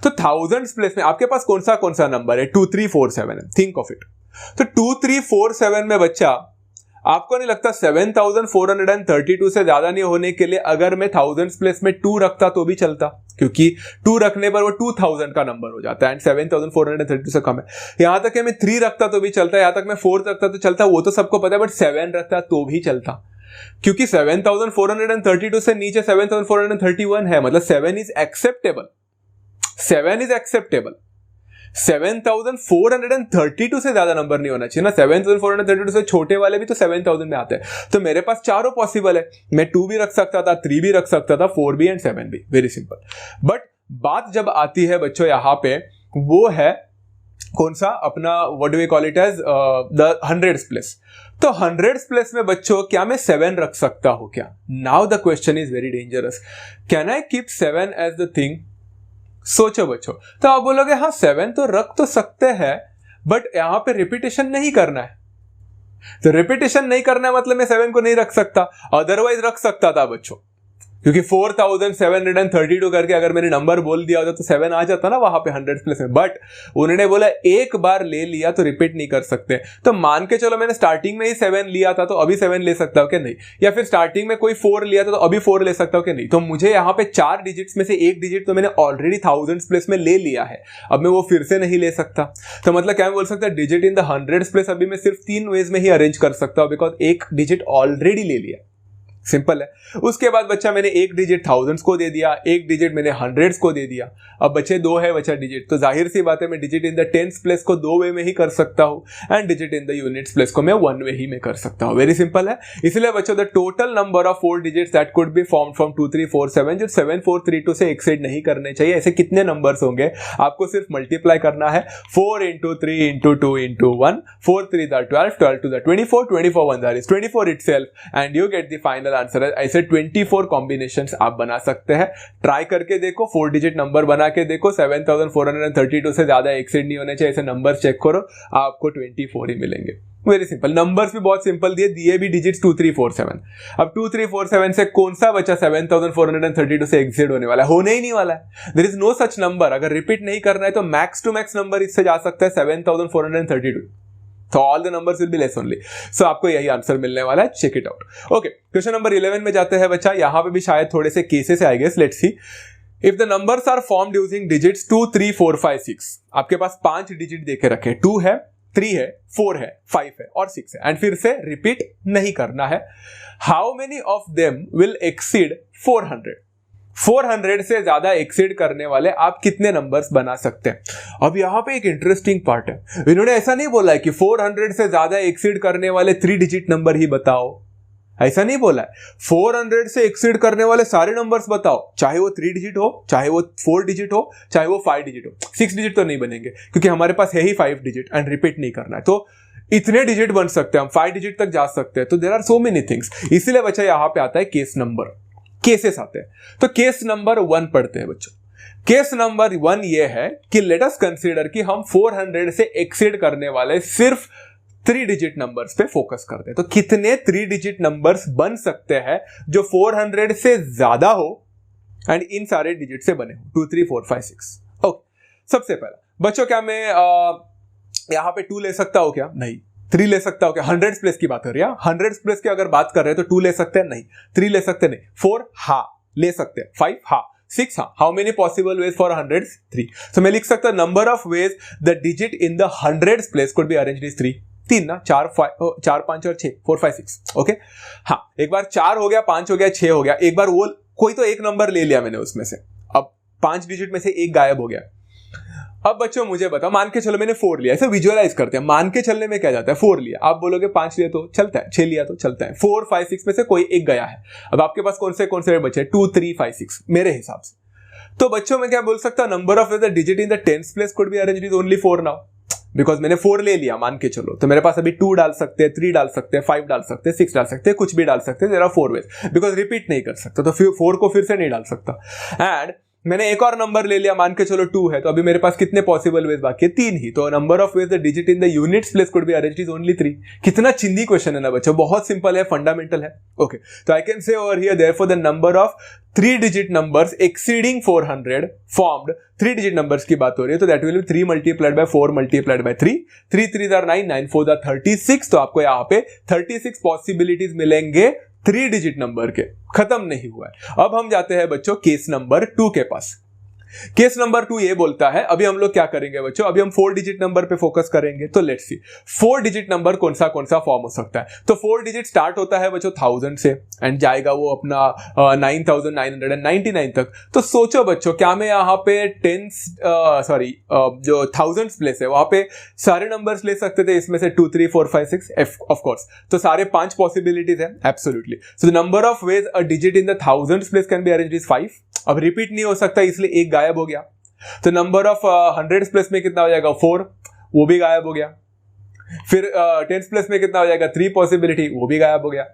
तो थाउजेंड्स प्लेस में आपके पास कौन सा नंबर है, 2, 3, 4, 7 है। थिंक ऑफ इट, तो 2, 3, 4, 7 में बच्चा आपको नहीं लगता 7432 से ज्यादा नहीं होने के लिए अगर मैं थाउजेंड्स प्लेस में 2 रखता तो भी चलता, क्योंकि 2 रखने पर वो 2000 का नंबर हो जाता है एंड 7432 से कम है। यहां तक कि मैं 3 रखता तो भी चलता, यहां तक मैं 4 रखता तो चलता, वो तो सबको पता है, बट 7 रखता तो भी चलता, क्योंकि 7432 से नीचे 7431 है, मतलब 7 इज एक्सेप्टेबल, 7 इज एक्सेप्टेबल। 7432 से ज्यादा नंबर नहीं होना चाहिए ना, 7432 से छोटे वाले भी तो 7000 में आते हैं। तो मेरे पास चारों पॉसिबल है, मैं 2 भी रख सकता था, 3 भी रख सकता था, 4 भी एंड 7 भी, वेरी सिंपल। बट बात जब आती है बच्चों यहां पे, वो है कौन सा अपना, what do we call it as the hundreds place. तो हंड्रेड्स प्लेस में बच्चों क्या मैं 7 रख सकता हूं क्या? Now the question is very dangerous, can I keep 7 as the thing? सोचो बच्चों, तो आप बोलोगे हाँ 7 तो रख तो सकते हैं, बट यहां पे रिपीटेशन नहीं करना है। तो रिपीटेशन नहीं करना है मतलब मैं 7 को नहीं रख सकता, अदरवाइज रख सकता था बच्चों, क्योंकि 4732 करके अगर मैंने नंबर बोल दिया होता तो 7 आ जाता ना वहां पे हंड्रेड्स प्लेस में। बट उन्होंने बोला एक बार ले लिया तो रिपीट नहीं कर सकते। तो मान के चलो मैंने स्टार्टिंग में ही 7 लिया था तो अभी 7 ले सकता हूं क्या? नहीं। या फिर स्टार्टिंग में कोई 4 लिया था तो अभी 4 ले सकता हूं क्या? नहीं। तो मुझे यहाँ पे 4 डिजिट्स में से एक डिजिट तो मैंने ऑलरेडी थाउजेंड्स प्लेस में ले लिया है, अब मैं वो फिर से नहीं ले सकता। तो मतलब क्या बोल सकता है, digit in the hundreds place अभी मैं सिर्फ 3 वेज में ही अरेंज कर सकता हूं, बिकॉज एक डिजिट ऑलरेडी ले लिया। सिंपल है। उसके बाद बच्चा मैंने एक डिजिट थाउजेंड्स को दे दिया, एक डिजिट मैंने हंड्रेड्स को दे दिया, अब बच्चे 2 है बच्चा डिजिट। तो जाहिर सी बात है मैं digit in the tens place को 2 वे में ही कर सकता हूं and digit in the units place को मैं 1 वे ही में कर सकता हूं। वेरी सिंपल है। इसलिए बच्चों the total number of 4 digits that could be formed from 2, 3, 4, 7 जो 7432 से एक्सीड नहीं करने चाहिए। ऐसे कितने नंबर्स होंगे आपको सिर्फ मल्टीप्लाई करना है, 4 into 3 into 2 into 1, 4 3 the 12, 12 to the 24, 24 1 that is 24 itself and you get the final answer। ऐसे 24 कॉम्बिनेशंस आप बना सकते हैं। ट्राई करके देखो, 4 डिजिट नंबर बना के देखो, 7432 से ज्यादा एक्सीड नहीं होने चाहिए, ऐसे नंबर चेक करो, आपको 24 ही मिलेंगे। Very simple. नंबर्स भी बहुत सिंपल दिए भी डिजिट्स 2 3 4 7। अब 2 3 4 7 से कौन सा बचा 7432 से एक्सीड होने वाला है? होने ही नहीं वाला है। There is no such number. अगर रिपीट नहीं करना है तो मैक्स टू मैक्स नंबर इससे जा सकता है 7432। तो all the numbers will be less only. So आपको यही आंसर मिलने वाला है। Check it out. Okay, question number 11 में जाते हैं बच्चा। यहां पे भी शायद थोड़े से केसेस है, I guess. Let's see. If the numbers are formed using digits 2 3 4 5 6, आपके पास 5 डिजिट देके रखे, 2 है, 3 है, 4 है, 5 है और 6 है, एंड फिर से रिपीट नहीं करना है। How many of them will exceed 400? 400 से ज्यादा एक्सीड करने वाले आप कितने नंबर्स बना सकते हैं? अब यहां पे एक इंटरेस्टिंग पार्ट है, इन्होंने ऐसा नहीं बोला है कि 400 से ज्यादा एक्सीड करने वाले 3 डिजिट नंबर ही बताओ, ऐसा नहीं बोला है। 400 से एक्सीड करने वाले सारे नंबर्स बताओ, चाहे वो 3 डिजिट हो, चाहे वो 4 डिजिट हो, चाहे वो 5 डिजिट हो। 6 डिजिट तो नहीं बनेंगे क्योंकि हमारे पास है ही 5 डिजिट एंड रिपीट नहीं करना है, तो इतने डिजिट बन सकते हैं हम, 5 डिजिट तक जा सकते हैं। तो there are so many things, इसीलिए बच्चा यहां पे आता है केस नंबर, केसेस आते हैं। तो केस नंबर 1 पढ़ते हैं बच्चों। केस नंबर 1 ये है कि लेट अस कंसीडर कि हम 400 से एक्सीड करने वाले सिर्फ 3 डिजिट नंबर्स पे फोकस करते हैं। तो कितने 3 डिजिट नंबर्स बन सकते हैं जो 400 से ज्यादा हो एंड इन सारे डिजिट से बने हो, 2 3 4 5 6। ओके, सबसे पहला बच्चों, क्या मैं यहां पे 2 ले सकता हूं क्या? नहीं। 3 ले सकता हूं क्या? 100 प्लेस की बात कर रही है, 100 प्लेस की अगर बात कर रहे हैं तो 2 ले सकते हैं? नहीं। 3 ले सकते नहीं। 4 हाँ ले सकते हैं। 5 हाँ। 6 हाँ। How many possible ways for 100? 3। तो मैं लिख सकता number of ways the digit in the 100 place could be arranged is 3। 3 ना, 4 5 और 6, 4 5 6। ओके हाँ, एक बार 4 हो गया, 5 हो गया, 6 हो गया, एक बार वो कोई तो एक नंबर ले लिया मैंने उसमें से, अब 5 डिजिट में से एक गायब हो गया। अब बच्चों मुझे बताओ, मान के चलो मैंने 4 लिया, ऐसे विजुअलाइज करते हैं, मान के चलने में क्या जाता है? 4 लिया, आप बोलोगे 5 लिया तो चलता है, 6 लिया तो चलता है, 4 5 6 में से कोई एक गया है। अब आपके पास कौन से बचे? 2 3 5 6 मेरे हिसाब से। तो बच्चों मैं क्या बोल सकता हूं? Number of the digit in the 10th place could be arranged is only 4 now, because मैंने 4 ले लिया मान के चलो, तो मेरे पास अभी 2 डाल सकते हैं, 3 डाल सकते हैं, 5 डाल सकते हैं, 6 डाल सकते हैं, कुछ भी डाल सकते हैं, there are 4 ways, because repeat नहीं कर सकता, तो फिर 4 को फिर से नहीं डाल सकता। एंड मैंने एक और नंबर ले लिया, मान के चलो 2 है, तो अभी मेरे पास कितने पॉसिबल वेज बाकी है? 3 ही। तो number of ways the digit in the units place could be arranged is only 3। कितना चिंदी क्वेश्चन है ना बच्चों, बहुत सिंपल है, फंडामेंटल है। ओके, तो I can say over here therefore the number of 3 digit numbers exceeding 400 formed, 3 digit numbers की बात हो रही है, तो that will be 3 multiplied by 4 multiplied by 3, 3 3 are 9, 9 4 are 36। तो आपको यहाँ पे 36 पॉसिबिलिटीज मिलेंगे 3 डिजिट नंबर के। खत्म नहीं हुआ है। अब हम जाते हैं बच्चों केस नंबर 2 के पास। केस नंबर 2 ये बोलता है, अभी हम लोग क्या करेंगे बच्चों? अभी हम 4 डिजिट नंबर पे फोकस करेंगे। तो लेट्स सी 4 डिजिट नंबर कौन सा फॉर्म हो सकता है? तो 4 डिजिट स्टार्ट होता है बच्चों 1000 से एंड जाएगा वो अपना 9999 तक। तो सोचो बच्चों, क्या मैं यहाँ पे जो 1000 प्लेस है वहां पे सारे नंबर्स ले सकते थे इसमें से 2 3 4 5 6? Of course. तो सारे 5 पॉसिबिलिटीज है, absolutely. So the number of veg a digit in the 1000 place can be arranged is 5। अब रिपीट नहीं हो सकता इसलिए एक गायब हो गया। तो नंबर ऑफ 100 प्लेस में कितना हो जाएगा? 4, वो भी गायब हो गया। फिर 10 प्लेस में कितना हो जाएगा? 3 पॉसिबिलिटी, वो भी गायब हो गया।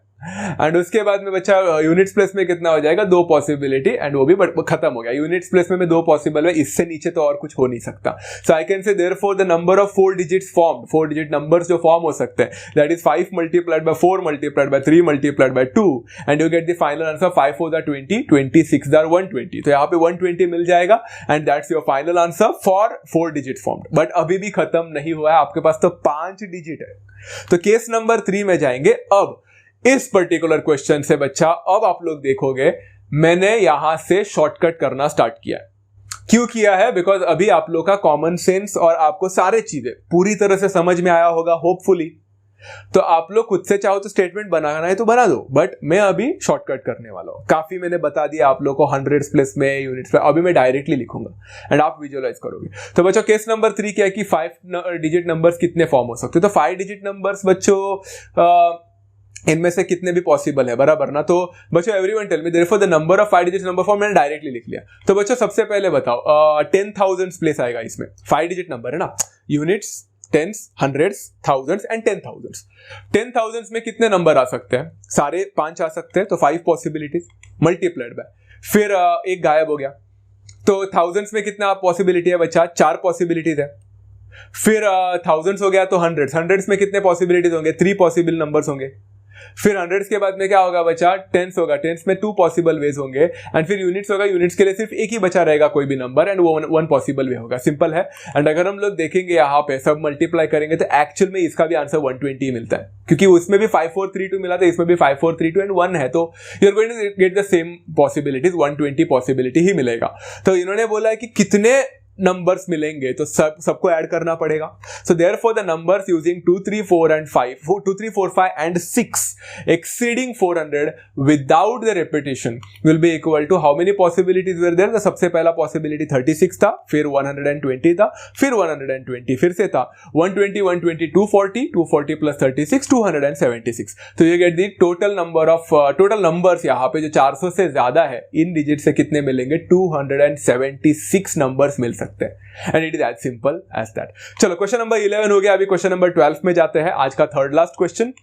एंड उसके बाद में बच्चा यूनिट्स प्लेस में कितना हो जाएगा? 2 पॉसिबिलिटी एंड वो भी खत्म हो गया। यूनिट्स प्लेस में 2 पॉसिबल है, इससे नीचे तो और कुछ हो नहीं सकता। So I can say therefore the number of 4 digits formed, 4 digit numbers जो फॉर्म हो सकते हैं, that is 5 multiplied by 4 multiplied by 3 multiplied by 2 and you get the final answer 5 4 are 20, 26 are 120। तो यहाँ पे 120 मिल जाएगा and that's your final answer for 4 digit formed. But अभी भी खत्म नहीं हुआ है, आपके पास तो 5 डिजिट है। तो केस नंबर 3 में जाएंगे। अब इस पर्टिकुलर क्वेश्चन से बच्चा, अब आप लोग देखोगे मैंने यहां से शॉर्टकट करना स्टार्ट किया है। क्यों किया है? बिकॉज अभी आप लोग का कॉमन सेंस और आपको सारे चीजें पूरी तरह से समझ में आया होगा होपफुली। तो आप लोग खुद से चाहो तो स्टेटमेंट बनाना है तो बना दो, बट मैं अभी शॉर्टकट करने वाला हूं। काफी मैंने बता दिया आप लोग को 100 प्लेस में, यूनिट्स में, अभी मैं डायरेक्टली लिखूंगा एंड आप विजुअलाइज करोगे। तो बच्चों केस नंबर 3 क्या है कि 5 डिजिट नंबर्स कितने फॉर्म हो सकते हैं? तो 5 डिजिट नंबर्स बच्चों इनमें से कितने भी पॉसिबल है, बराबर ना? तो बच्चों everyone tell me therefore the number of 5 digit number form, मैंने डायरेक्टली लिख लिया। तो बच्चों सबसे पहले बताओ 10,000 प्लेस आएगा इसमें, 5 डिजिट नंबर है ना, units, tens, hundreds, thousands and 10,000। 10,000 में कितने नंबर आ सकते हैं? सारे 5 आ सकते हैं, तो 5 पॉसिबिलिटीज मल्टीप्लाइड बाय, फिर एक गायब हो गया। तो थाउजेंड्स में कितना पॉसिबिलिटी है बच्चा? 4 पॉसिबिलिटीज है। फिर थाउजेंड्स हो गया तो हंड्रेड्स में कितने पॉसिबिलिटीज होंगे? 3 पॉसिबल नंबर्स होंगे। फिर हंड्रेड्स के बाद में क्या होगा बच्चा? टेंस होगा, टेंस में 2 पॉसिबल वेज होंगे एंड फिर यूनिट्स होगा, यूनिट्स के लिए सिर्फ एक ही बचा रहेगा कोई भी नंबर एंड वो 1 पॉसिबल वे होगा। सिंपल है। एंड अगर हम लोग देखेंगे यहाँ पे सब मल्टीप्लाई करेंगे तो एक्चुअल में इसका भी आंसर 120 मिलता है, क्योंकि उसमें भी 5 4 3 2 मिला था, इसमें भी 5 4 3 2 एंड 1 है, तो you are going to get the same possibilities, 120 possibility ही मिलेगा। तो इन्होंने बोला है कि कितने नंबर्स मिलेंगे तो सबको ऐड करना पड़ेगा. So therefore the numbers using 2 3 4 and 5 2 3 4 5 and 6 exceeding 400 without the repetition will be equal to how many possibilities were there. तो सबसे पहला possibility 36 था, फिर 120 था, फिर 120 फिर से था, 120 120 240 240 plus 36 276. तो you get the total number of total numbers. यहाँ पे जो 400 से ज्यादा है इन डिजिट से कितने मिलेंगे? 276 नंबर्स मिल सकते हैं. And it is as simple as that. चलो क्वेश्चन नंबर 11 हो गया. अभी क्वेश्चन नंबर 12 में जाते हैं. आज का third last question.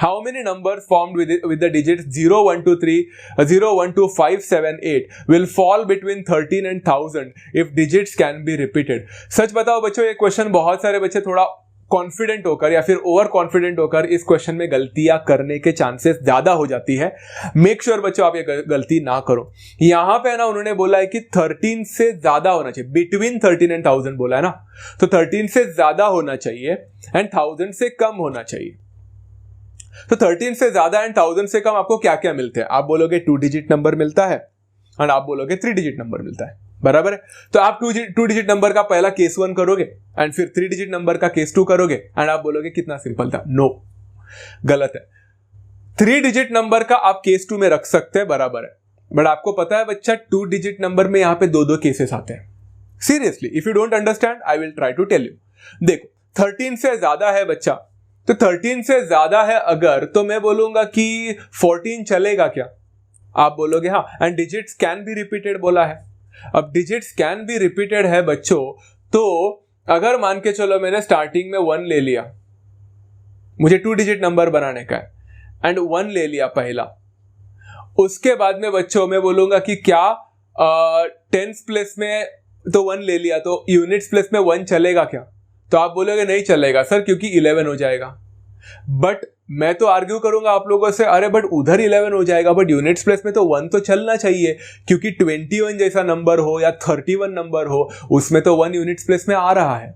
How many numbers formed with the digits 0 1 2 3 0 1 2 5 7 8 will fall between 13 and 1000 if digits can be repeated. सच बताओ बच्चों, ये क्वेश्चन बहुत सारे बच्चे थोड़ा कॉन्फिडेंट होकर या फिर ओवर कॉन्फिडेंट होकर इस क्वेश्चन में गलतियां करने के चांसेस ज्यादा हो जाती है. मेक श्योर बच्चों आप ये गलती ना करो. यहां पे है ना उन्होंने बोला है कि 13 से ज्यादा होना चाहिए, बिटवीन 13 and 1000 बोला है ना, तो 13 से ज्यादा होना चाहिए एंड 1000 से कम होना चाहिए. तो 13 से ज्यादा एंड 1000 से कम आपको क्या क्या मिलते हैं? आप बोलोगे 2 डिजिट नंबर मिलता है और आप बोलोगे 3 डिजिट नंबर मिलता है. बराबर है. तो आप 2 डिजिट नंबर का पहला केस 1 करोगे एंड फिर 3 डिजिट नंबर का केस 2 करोगे एंड आप बोलोगे कितना सिंपल था. नो, गलत है. 3 डिजिट नंबर का आप केस 2 में रख सकते हैं, बराबर है, बट आपको पता है बच्चा 2 डिजिट नंबर में यहां पे दो केसेस आते हैं. Seriously, if you don't understand I will try to tell you. देखो 13 से ज्यादा है बच्चा, तो 13 से ज्यादा है अगर, तो मैं बोलूंगा कि 14 चलेगा क्या? आप बोलोगे हाँ. And digits can be repeated बोला है. अब डिजिट्स कैन बी रिपीटेड है बच्चों, तो अगर मान के चलो मैंने स्टार्टिंग में 1 ले लिया, मुझे 2 डिजिट नंबर बनाने का है एंड 1 ले लिया पहला, उसके बाद में बच्चों मैं बोलूंगा कि क्या टेंस प्लेस में तो 1 ले लिया, तो यूनिट्स प्लेस में 1 चलेगा क्या? तो आप बोलोगे नहीं चलेगा सर, क्योंकि 11 हो जाएगा. बट मैं तो आर्ग्यू करूंगा आप लोगों से, अरे बट उधर 11 हो जाएगा, बट यूनिट्स प्लेस में तो 1 तो चलना चाहिए, क्योंकि 21 जैसा नंबर हो या 31 नंबर हो, उसमें तो 1 यूनिट्स प्लेस में आ रहा है.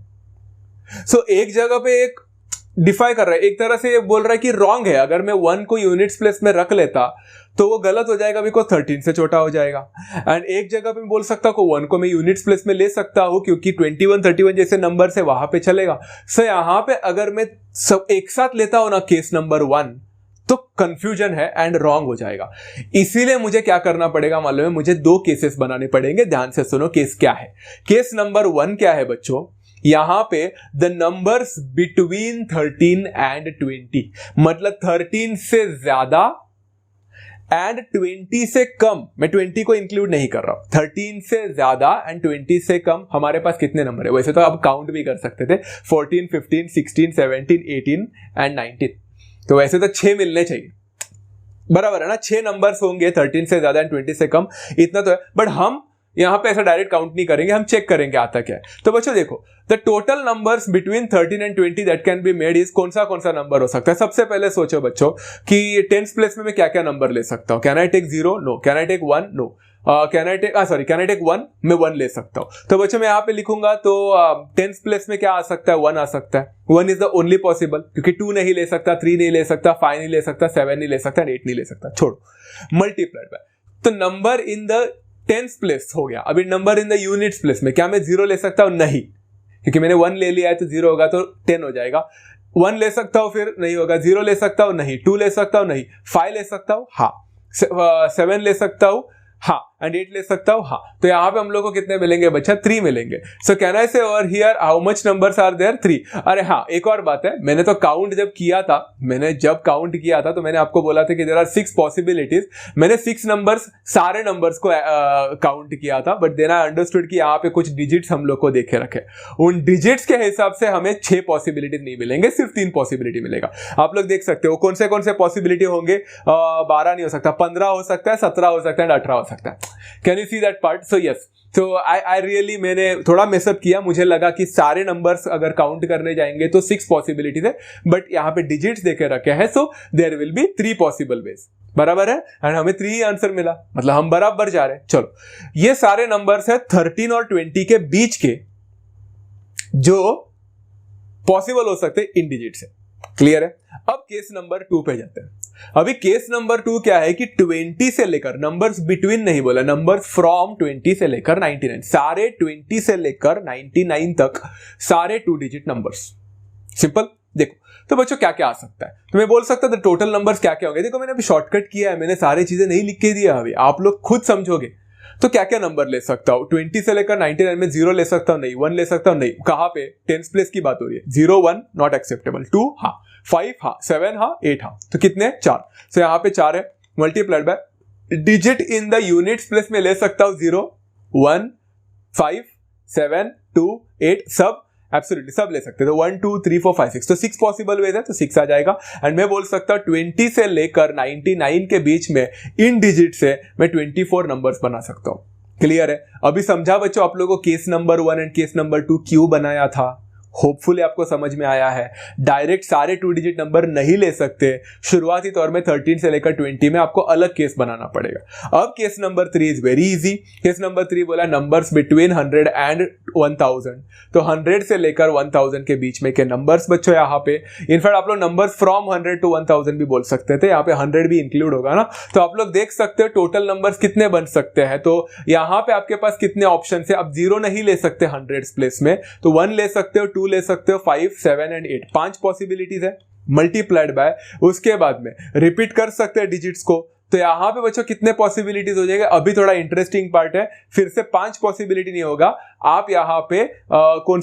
सो एक जगह पे एक डिफाई कर रहा है, एक तरह से ये बोल रहा है कि रॉन्ग है. अगर मैं 1 को यूनिट्स प्लेस में रख लेता तो वो गलत हो जाएगा, बिकॉज 13 से छोटा हो जाएगा. एंड एक जगह पे बोल सकता हूँ 1 को मैं यूनिट्स प्लेस में ले सकता हूँ, क्योंकि 21 31 जैसे नंबर से वहां पे चलेगा. सो यहां पे अगर मैं सब एक साथ लेता हूं ना केस नंबर 1, तो कंफ्यूजन है एंड रॉन्ग हो जाएगा. इसीलिए मुझे क्या करना पड़ेगा मालूम है? मुझे 2 केसेस बनाने पड़ेंगे. ध्यान से सुनो, केस क्या है. केस नंबर 1 क्या है बच्चों? यहां पे द नंबर्स बिटवीन 13 and 20, मतलब 13 से ज्यादा एंड 20 से कम. मैं 20 को इंक्लूड नहीं कर रहा हूं. 13 से ज्यादा एंड 20 से कम हमारे पास कितने नंबर है? वैसे तो आप काउंट भी कर सकते थे, 14 15 16 17 18 एंड 19. तो वैसे तो 6 मिलने चाहिए, बराबर है ना. 6 नंबर्स होंगे 13 से ज्यादा एंड 20 से कम, इतना तो है. बट हम यहां पे ऐसा डायरेक्ट काउंट नहीं करेंगे, हम चेक करेंगे आता क्या है. तो बच्चों देखो, the total numbers between 13 and 20 that can be made is, कौन सा नंबर हो सकता है? सबसे पहले सोचो बच्चों कि टेंस प्लेस में मैं क्या क्या नंबर ले सकता हूं. Can I take 0? No. Can I take 1? No. Can I take 1? मैं 1 ले सकता हूं. तो बच्चों मैं यहां पे लिखूंगा, तो टेंस प्लेस में क्या आ सकता है? 1 आ सकता है. 1 इज द ओनली पॉसिबल, क्योंकि 2 नहीं ले सकता, 3 नहीं ले सकता, 5 नहीं ले सकता, 7 नहीं ले सकता, 8 नहीं ले सकता. छोड़ो, मल्टीप्लाइड बाय. तो number in the tens place हो गया. अभी number in the units place में क्या मैं 0 ले सकता हूं? नहीं, क्योंकि मैंने 1 ले लिया है, तो 0 होगा तो 10 हो जाएगा. 1 ले सकता हूं, फिर नहीं होगा. 0 ले सकता हूं, नहीं. 2 ले सकता हूं, नहीं. 5 ले सकता हूं, हाँ. 7 ले सकता हूं, हाँ. एंड 8 ले सकता हूं, हाँ. तो यहां पे हम लोग को कितने मिलेंगे बच्चा? 3 मिलेंगे. सो can I say over here how much numbers are there? 3. अरे हाँ, एक और बात है, मैंने तो काउंट जब किया था, तो मैंने आपको बोला था कि देयर आर 6 पॉसिबिलिटीज. मैंने 6 नंबर्स, सारे नंबर्स को काउंट किया था, बट देन आई अंडरस्टूड कि यहाँ पे कुछ डिजिट्स हम लोग को देखे रखे. उन डिजिट्स के हिसाब से हमें 6 पॉसिबिलिटीज नहीं मिलेंगे, सिर्फ 3 पॉसिबिलिटी मिलेगा. आप लोग देख सकते हो कौन से पॉसिबिलिटी होंगे. 12 नहीं हो सकता, 15 हो सकता है, 17 हो सकता है, 18 हो सकता है. Can you see that part? So yes. So I really मैंने थोड़ा मेसअप किया. मुझे लगा कि सारे नंबर्स अगर काउंट करने जाएंगे तो 6 पॉसिबिलिटीज है, बट यहाँ पे डिजिट्स देके रखे हैं, so there will be 3 possible ways. बराबर है. एंड हमें 3 ही आंसर मिला, मतलब हम बराबर जा रहे हैं. चलो, ये सारे नंबर्स है 13 और 20 के बीच के, जो पॉसिबल हो सकते इन डिजिट से. क्लियर है। अब केस नंबर 2 पे जाते हैं। अभी केस नंबर 2 क्या है कि 20 से लेकर, नंबर्स बिटवीन नहीं बोला, नंबर्स फ्रॉम 20 से लेकर 99, सारे 20 से लेकर 99 तक सारे 2 डिजिट नंबर्स। सिंपल। देखो तो बच्चों क्या क्या आ सकता है, तो मैं बोल सकता था टोटल नंबर्स क्या क्या होंगे। देखो मैंने अभी शॉर्टकट किया है, मैंने सारी चीजें नहीं लिख के दिया, अभी आप लोग खुद समझोगे। तो क्या क्या नंबर ले सकता हूं, 20 से लेकर 99 में 0 ले सकता हूं, नहीं 1 ले सकता हूं, नहीं कहां पे, टेंस प्लेस की बात हो रही है, 0 1 नॉट एक्सेप्टेबल, 2 हाँ, 5 हाँ, 7 हाँ, 8 हाँ, तो कितने 4, तो यहां पे 4 है, multiplied by digit in the units place में ले सकता हूं 0 1 5 7 2 8 सब एब्सोल्युटली सब ले सकते हैं। तो 1 2 3 4 5 6, तो 6 पॉसिबल वेज है, तो 6 आ जाएगा। एंड मैं बोल सकता हूं 20 से लेकर 99 के बीच में इन डिजिट से मैं 24 नंबर्स बना सकता हूं। क्लियर है। अभी समझा बच्चों आप लोगों को case number 1 and case number 2 क्यों बनाया था, होपफुली आपको समझ में आया है। डायरेक्ट सारे 2 डिजिट नंबर नहीं ले सकते, शुरुआती तौर में 13 से लेकर 20 में आपको अलग केस बनाना पड़ेगा। अब case number 3 is very easy. Case number 3 बोला नंबर्स बिटवीन 100 एंड 1000, तो 100 से लेकर 1000 के बीच में के नंबर्स बच्चों यहाँ पे। इनफैक्ट आप लोग नंबर्स फ्रॉम 100 टू 1000 भी बोल सकते थे, यहाँ पे 100 भी इंक्लूड होगा ना। तो आप लोग देख सकते हो टोटल नंबर्स कितने बन सकते हैं। तो यहाँ पे आपके पास कितने ऑप्शन है, अब 0 नहीं ले सकते 100 प्लेस में, तो 1 ले सकते हो, 2 ले सकते हो, 5 7 एंड 8, 5 पॉसिबिलिटीज है। मल्टीप्लाइड बाय उसके बाद में रिपीट कर सकते हैं डिजिट्स को, तो यहां पे बच्चों कितने पॉसिबिलिटीज हो जाएगा। अभी थोड़ा इंटरेस्टिंग पार्ट है, फिर से 5 पॉसिबिलिटी नहीं होगा। आप यहाँ पे कौन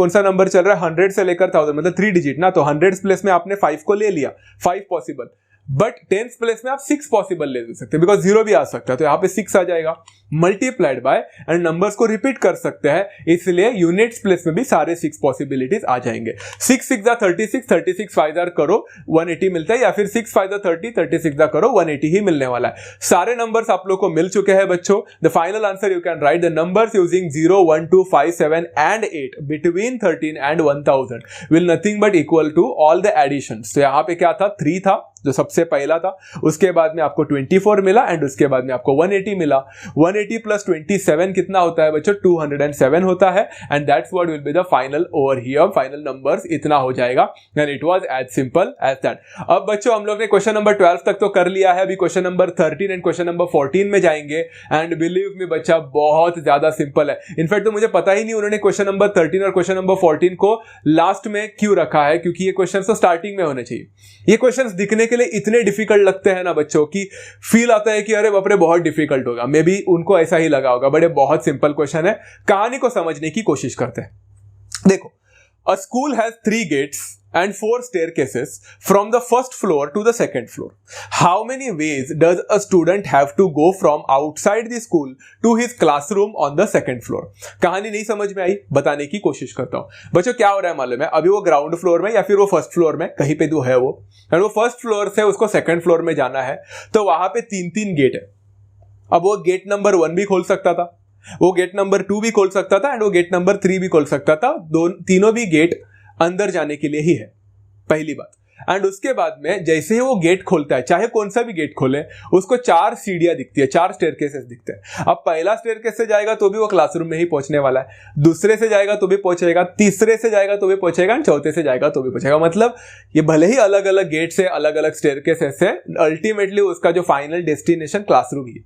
सा नंबर चल रहा है, 100 से लेकर 1000 मतलब 3 डिजिट ना, तो 100 प्लेस में आपने 5 को ले लिया, 5 पॉसिबल, बट 10 प्लेस में आप 6 पॉसिबल ले सकते हैं, बिकॉज 0 भी आ सकता है, तो यहाँ पे 6 आ जाएगा। मल्टीप्लाइड बाय एंड नंबर्स को रिपीट कर सकते हैं, इसलिए यूनिट्स प्लेस में भी सारे 6 पॉसिबिलिटीज आ जाएंगे। 6 6 36, 36 5 करो 180 मिलता है, या फिर 6 5 30, 36 करो 180 ही मिलने वाला है। सारे नंबर्स आप लोग को मिल चुके हैं बच्चों। The final answer you can write the numbers using 0 1 2 5 7 and 8 between 13 and 1000 will nothing but equal to all the additions. तो यहाँ पे क्या था, 3 था जो सबसे पहला था, उसके बाद में आपको 24 मिला, एंड उसके बाद में आपको 180 मिला। 180 प्लस 27 कितना होता है बच्चों, 207 होता है, and that's what will be the final over here. Final numbers इतना हो जाएगा, and it was as simple as that. अब बच्चों हम लोग ने क्वेश्चन नंबर 12 तक तो कर लिया है, अभी question number 13 and question number 14 में जाएंगे, एंड बिलीव मी बच्चा बहुत ज्यादा सिंपल है। इनफैक्ट तो मुझे पता ही नहीं उन्होंने क्वेश्चन नंबर 13 और क्वेश्चन नंबर 14 को लास्ट में क्यों रखा है, क्योंकि ये क्वेश्चन तो स्टार्टिंग में होने चाहिए। ये क्वेश्चन दिखने के लिए इतने डिफिकल्ट लगते हैं ना बच्चों की, फील आता है कि अरे बाप रे बहुत डिफिकल्ट होगा, मे बी उनको ऐसा ही लगा होगा, बड़े बहुत सिंपल क्वेश्चन है। कहानी को समझने की कोशिश करते हैं। देखो, a school has 3 gates and 4 staircases from the first floor to the second floor. How many ways does a student have to go from outside the school to his classroom on the second floor? कहानी नहीं समझ में आई, बताने की कोशिश करता हूं। बच्चों क्या हो रहा है मालूम है, अभी वो ग्राउंड फ्लोर में या फिर वो फर्स्ट फ्लोर में कहीं पे तो है वो, और वो फर्स्ट फ्लोर से उसको सेकंड फ्लोर में जाना है, तो वहां पे 3 गेट है। अब वो गेट नंबर 1 भी खोल सकता था, वो गेट नंबर 2 भी खोल सकता था, एंड वो गेट नंबर 3 भी खोल सकता था। तीनों भी गेट अंदर जाने के लिए ही है, पहली बात। एंड उसके बाद में जैसे ही वो गेट खोलता है, चाहे कौन सा भी गेट खोले, उसको 4 सीढ़ियां दिखती है, 4 स्टेयरकेसेस दिखते हैं। अब पहला स्टेयरकेस से जाएगा तो भी वो क्लासरूम में ही पहुंचने वाला है, दूसरे से जाएगा तो भी पहुंचेगा, तीसरे से जाएगा तो भी पहुंचेगा, एंड चौथे से जाएगा तो भी पहुंचेगा। मतलब ये भले ही अलग अलग गेट से, अलग अलग स्टेयरकेसेस से, अल्टीमेटली उसका जो फाइनल डेस्टिनेशन क्लासरूम ही है।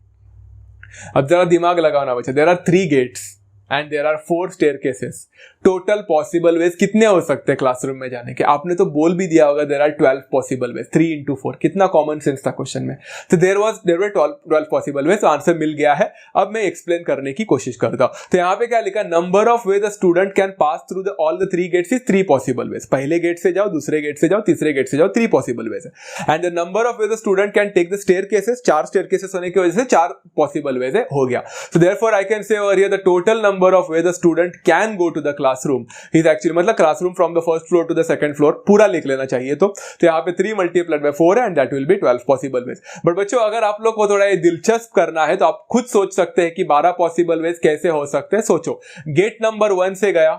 अब जरा दिमाग लगाओ ना बच्चे, there are 3 gates and there are 4 staircases. Total possible ways कितने हो सकते हैं क्लासरूम में जाने के, आपने तो बोल भी दिया होगा, there are 12 possible ways, 3 into 4, कितना कॉमन सेंस था क्वेश्चन में। तो देयर वर 12 पॉसिबल वेज, तो आंसर मिल गया है। अब मैं एक्सप्लेन करने की कोशिश करता हूं। तो यहाँ पे क्या लिखा, number of way the student can pass through all the 3 gates is 3 possible ways. पहले गेट से जाओ, दूसरे गेट से जाओ, तीसरे गेट से जाओ, 3 पॉसिबल वेज है। And the number of way the student can take the staircases, 4 staircases होने की वजह से 4 पॉसिबल वेज है, हो गया। So therefore I can say over here the total number of way the student can go to the classroom is actually, मतलब classroom from the first floor to the second floor पूरा लिख लेना चाहिए। तो यहाँ पे 3 multiplied by 4 and that will be 12 possible ways. But बच्चों अगर आप लोग को थोड़ा ये दिलचस्प करना है तो आप खुद सोच सकते हैं कि 12 पॉसिबल वेज कैसे हो सकते हैं। सोचो, गेट नंबर 1 से गया,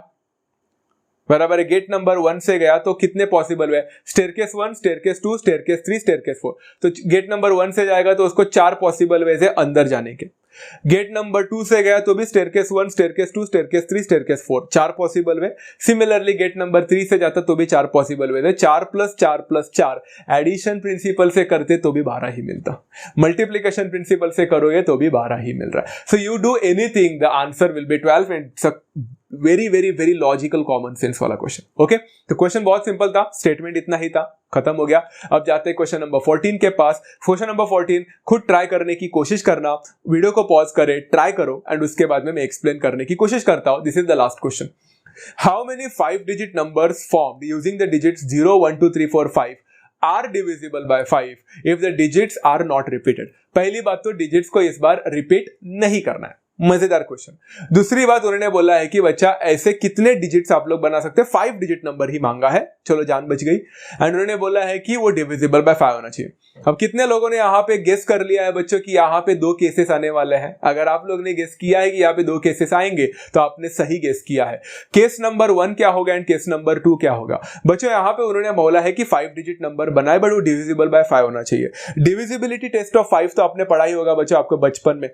बराबर है, गेट नंबर 1 से गया तो कितने पॉसिबल है, स्टेयरकेस 1, स्टेयरकेस 2, स्टेयरकेस 3, स्टेयरकेस 4। तो गेट नंबर 1 से जाएगा तो उसको 4 पॉसिबल वेज है अंदर जाने के। गेट नंबर 2 से गया तो भी staircase 1, staircase 2, staircase 3, staircase 4, 4 possible way. Similarly gate number 3 से जाता तो भी 4 पॉसिबल वे थे। 4 + 4 + 4 एडिशन प्रिंसिपल से करते तो भी 12 ही मिलता, मल्टीप्लिकेशन प्रिंसिपल से करोगे तो भी 12 ही मिल रहा है। So you do anything, the answer will be 12 and it's a very very very logical common sense वाला क्वेश्चन। ओके, तो क्वेश्चन बहुत सिंपल था, स्टेटमेंट इतना ही था, खत्म हो गया। अब जाते हैं क्वेश्चन नंबर 14 के पास। क्वेश्चन नंबर 14 खुद ट्राई करने की कोशिश करना, वीडियो को पॉज करे, ट्राई करो एंड उसके बाद में मैं एक्सप्लेन करने की कोशिश करता हूं। This is the last question. How many 5-digit numbers formed using the digits 0, 1, 2, 3, 4, 5 are divisible by 5 if the digits are not repeated? पहली बात तो डिजिट्स को इस बार रिपीट नहीं करना है, मजेदार क्वेश्चन। दूसरी बात उन्होंने बोला है कि बच्चा ऐसे कितने डिजिट्स आप लोग बना सकते हैं, 5-digit नंबर ही मांगा है, चलो जान बच गई। एंड उन्होंने बोला है कि वो डिविजिबल बाय 5 होना चाहिए। अब कितने लोगों ने यहाँ पे गेस कर लिया है बच्चों कि यहाँ पे 2 केसेस आने वाले हैं? अगर आप लोग ने गेस किया है कि यहाँ पे 2 केसेस आएंगे तो आपने सही गेस किया है। केस नंबर 1 क्या होगा एंड केस नंबर 2 क्या होगा? बच्चों यहाँ पे उन्होंने बोला है कि 5-digit नंबर बनाए बट वो डिविजिबल बाय 5 होना चाहिए। डिविजिबिलिटी टेस्ट ऑफ 5 तो आपने पढ़ा ही होगा बच्चों आपको बचपन में।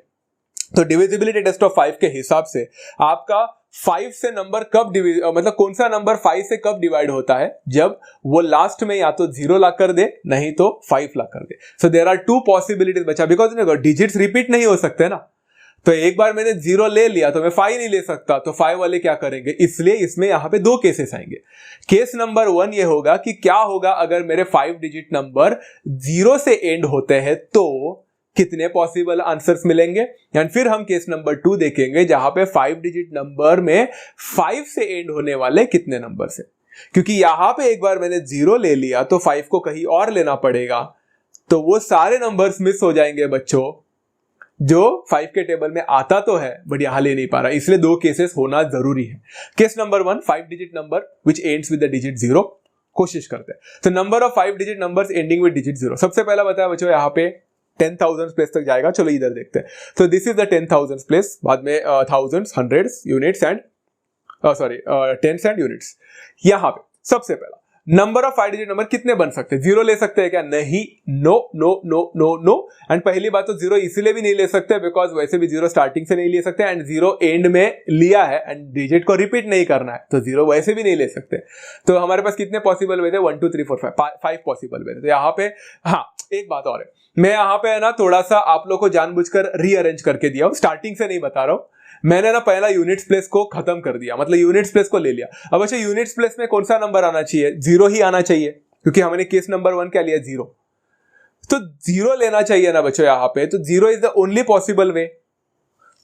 तो डिविजिबिलिटी टेस्ट ऑफ 5 के हिसाब से आपका 5 से नंबर कब मतलब कौन सा नंबर 5 से कब डिवाइड होता है? जब वो लास्ट में या तो 0 ला कर दे नहीं तो 5 ला कर दे। सो देयर आर 2 पॉसिबिलिटीज बच्चा, बिकॉज डिजिट्स रिपीट नहीं हो सकते ना। तो एक बार मैंने 0 ले लिया तो मैं 5 नहीं ले सकता, तो 5 वाले क्या करेंगे? इसलिए इसमें यहां पे 2 केसेस आएंगे। केस नंबर 1 ये होगा कि क्या होगा अगर मेरे 5-digit नंबर 0 से एंड होते हैं तो कितने पॉसिबल आंसर्स मिलेंगे। एंड फिर हम केस नंबर 2 देखेंगे जहां पे 5-digit नंबर में 5 से एंड होने वाले कितने नंबर से, क्योंकि यहां पे एक बार मैंने 0 ले लिया तो 5 को कहीं और लेना पड़ेगा, तो वो सारे नंबर्स मिस हो जाएंगे बच्चों जो 5 के टेबल में आता तो है बट यहां ले नहीं पा रहा, इसलिए 2 केसेस होना जरूरी है। Case number 1 5-digit number which ends with the digit 0, कोशिश करते हैं। तो number of 5-digit numbers ending with digit 0, सबसे पहला बताया बच्चों यहां पे 10,000 प्लेस तक जाएगा। चलो इधर देखते हैं। तो दिस इज द 10,000 प्लेस, बाद में thousands, hundreds, units and tens and units. यहां पे सबसे पहला नंबर ऑफ 5-digit नंबर कितने बन सकते हैं? 0 ले सकते हैं क्या? नहीं, no no no no no. And पहली बात तो 0 इसीलिए भी नहीं ले सकते बिकॉज वैसे भी 0 स्टार्टिंग से नहीं ले सकते एंड 0 एंड में लिया है एंड डिजिट को रिपीट नहीं करना है, तो 0 वैसे भी नहीं ले सकते। तो हमारे पास कितने पॉसिबल हुए थे? 1 2 3 4 5 पॉसिबल हुए थे। तो यहाँ पे हाँ एक बात और है, मैं यहाँ पे है ना थोड़ा सा आप लोग को जानबूझकर रीअरेंज करके दिया हूं, स्टार्टिंग से नहीं बता रहा हूं। मैंने ना पहला यूनिट्स प्लेस को खत्म कर दिया, मतलब यूनिट्स प्लेस को ले लिया। अब अच्छा यूनिट्स प्लेस में कौन सा नंबर आना चाहिए? 0 ही आना चाहिए, क्योंकि हमने केस नंबर 1 क्या लिया? 0। तो 0 लेना चाहिए ना बच्चों यहाँ पे, तो 0 is the only possible way,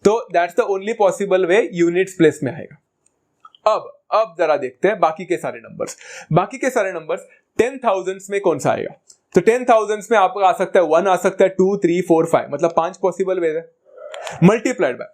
तो that's the only possible way units place में आएगा। अब जरा देखते हैं बाकी के सारे नंबर्स। बाकी के सारे नंबर्स 10,000 में कौन सा आएगा? तो 10,000 में आपका आ सकता है 1, आ सकता है 2 3 4 5, मतलब 5 पॉसिबल वेज है मल्टीप्लाइड बाय।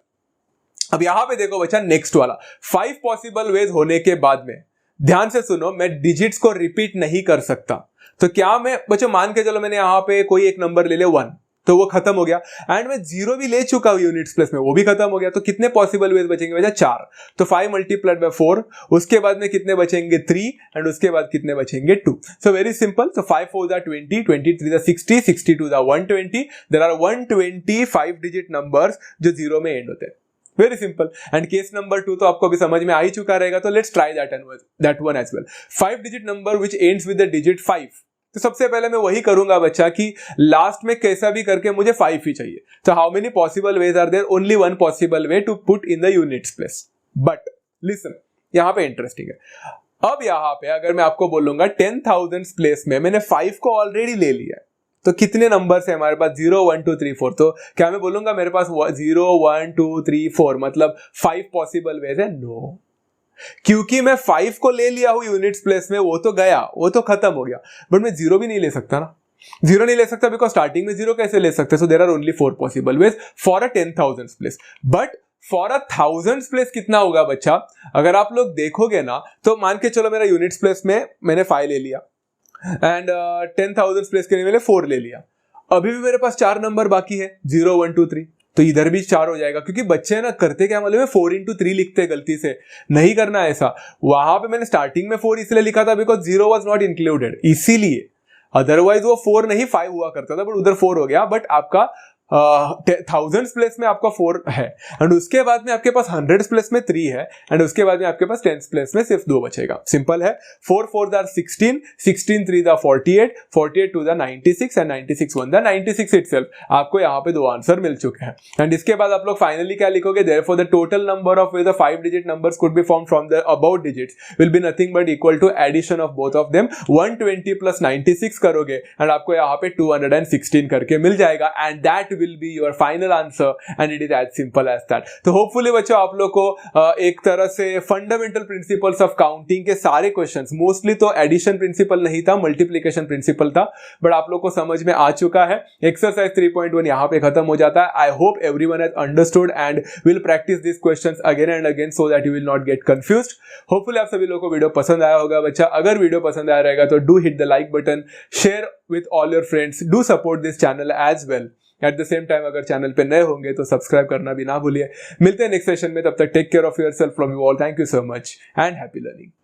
अब यहां पे देखो बच्चा नेक्स्ट वाला 5 पॉसिबल वेज होने के बाद में ध्यान से सुनो, मैं डिजिट्स को रिपीट नहीं कर सकता। तो क्या मैं बच्चों मान के चलो मैंने यहां पे कोई एक नंबर ले लिया 1, तो वो खत्म हो गया एंड मैं 0 भी ले चुका हूं यूनिट्स प्लेस में, वो भी खत्म हो गया। तो कितने पॉसिबल वेज बचेंगे बच्चा? 4। तो 5 मल्टीप्लाइड बाय 4, उसके बाद में कितने बचेंगे? 3 एंड उसके बाद कितने बचेंगे? 2। So very simple. So 5 4 20, 23 60, 62 120। There are 120 5-digit numbers जो 0 में एंड होते हैं। Very simple. And case number 2 तो आपको अभी समझ में आ ही चुका रहेगा, तो let's try that one as well. 5-digit number which ends with the digit 5। तो सबसे पहले मैं वही करूंगा बच्चा कि लास्ट में कैसा भी करके मुझे 5 ही चाहिए। तो how many possible ways are there? Only 1 possible way to put in the units place. But listen, यहां पे इंटरेस्टिंग है। अब यहां पे अगर मैं आपको बोलूंगा 10,000 प्लेस में मैंने 5 को ऑलरेडी ले लिया है, तो कितने नंबर्स है हमारे पास? 0 1 2 3 4। तो क्या मैं बोलूंगा मेरे पास 0 1 2 3 4 मतलब 5 पॉसिबल वेज है? नो, क्योंकि मैं 5 को ले लिया हूं यूनिट्स प्लेस में, वो तो गया, वो तो खत्म हो गया, बट मैं 0 भी नहीं ले सकता ना। 0 नहीं ले सकता बिकॉज स्टार्टिंग में 0 कैसे ले सकते? So there are only 4 possible ways for a 10,000 place. But for a 1000 place कितना होगा बच्चा? अगर आप लोग देखोगे ना, तो मान के चलो मेरा यूनिट्स प्लेस में मैंने 5 ले लिया एंड 10,000 प्लेस के लिए मैंने 4 ले लिया। अभी भी मेरे पास 4 नंबर बाकी है, 0 1 2 3। तो इधर भी 4 हो जाएगा, क्योंकि बच्चे ना करते क्या मालूम है? 4 into 3 लिखते हैं गलती से, नहीं करना ऐसा। वहां पे मैंने स्टार्टिंग में 4 इसलिए लिखा था बिकॉज 0 वॉज नॉट इंक्लूडेड, इसीलिए। अदरवाइज वो 4 नहीं 5 हुआ करता था, बट उधर 4 हो गया। बट आपका थाउजेंड्स प्लेस में आपका 4 है, एंड उसके बाद में आपके पास हंड्रेड्स प्लेस में 3 है, एंड उसके बाद में आपके पास टेंस प्लेस में सिर्फ 2 बचेगा। सिंपल है, 4 4 are 16, 16 3 are 48, 48 2 are 96 and 96 1 are 96 itself. आपको यहाँ पे 2 आंसर मिल चुके हैं। एंड इसके बाद आप लोग फाइनली क्या लिखोगे, therefore the total number of the 5 digit numbers could be formed from the about digits will be nothing but equal to addition of both of them. 120 plus 96 करोगे एंड आपको यहाँ पे 216 करके मिल जाएगा, and that will be your final answer, and it is as simple as that. तो hopefully बच्चों आप लोग को एक तरह से फंडामेंटल प्रिंसिपल्स ऑफ काउंटिंग के सारे क्वेश्चंस, मोस्टली तो एडिशन प्रिंसिपल नहीं था, मल्टीप्लिकेशन प्रिंसिपल था, बट आप लोग को समझ में आ चुका है। एक्सरसाइज 3.1 यहाँ पे खत्म हो जाता है। I hope everyone has understood and will practice this questions again and again so that you will not gate confused. Hopefully आप सभी लोगों को वीडियो पसंद आया होगा बच्चा। अगर वीडियो पसंद आया रहेगा तो do hit the like button, share with all your friends, do support this channel as well. At the same time अगर चैनल पे नए होंगे तो सब्सक्राइब करना भी ना भूलिए। मिलते हैं नेक्स्ट सेशन में, तब तक take care of yourself from you all. Thank you so much and happy learning.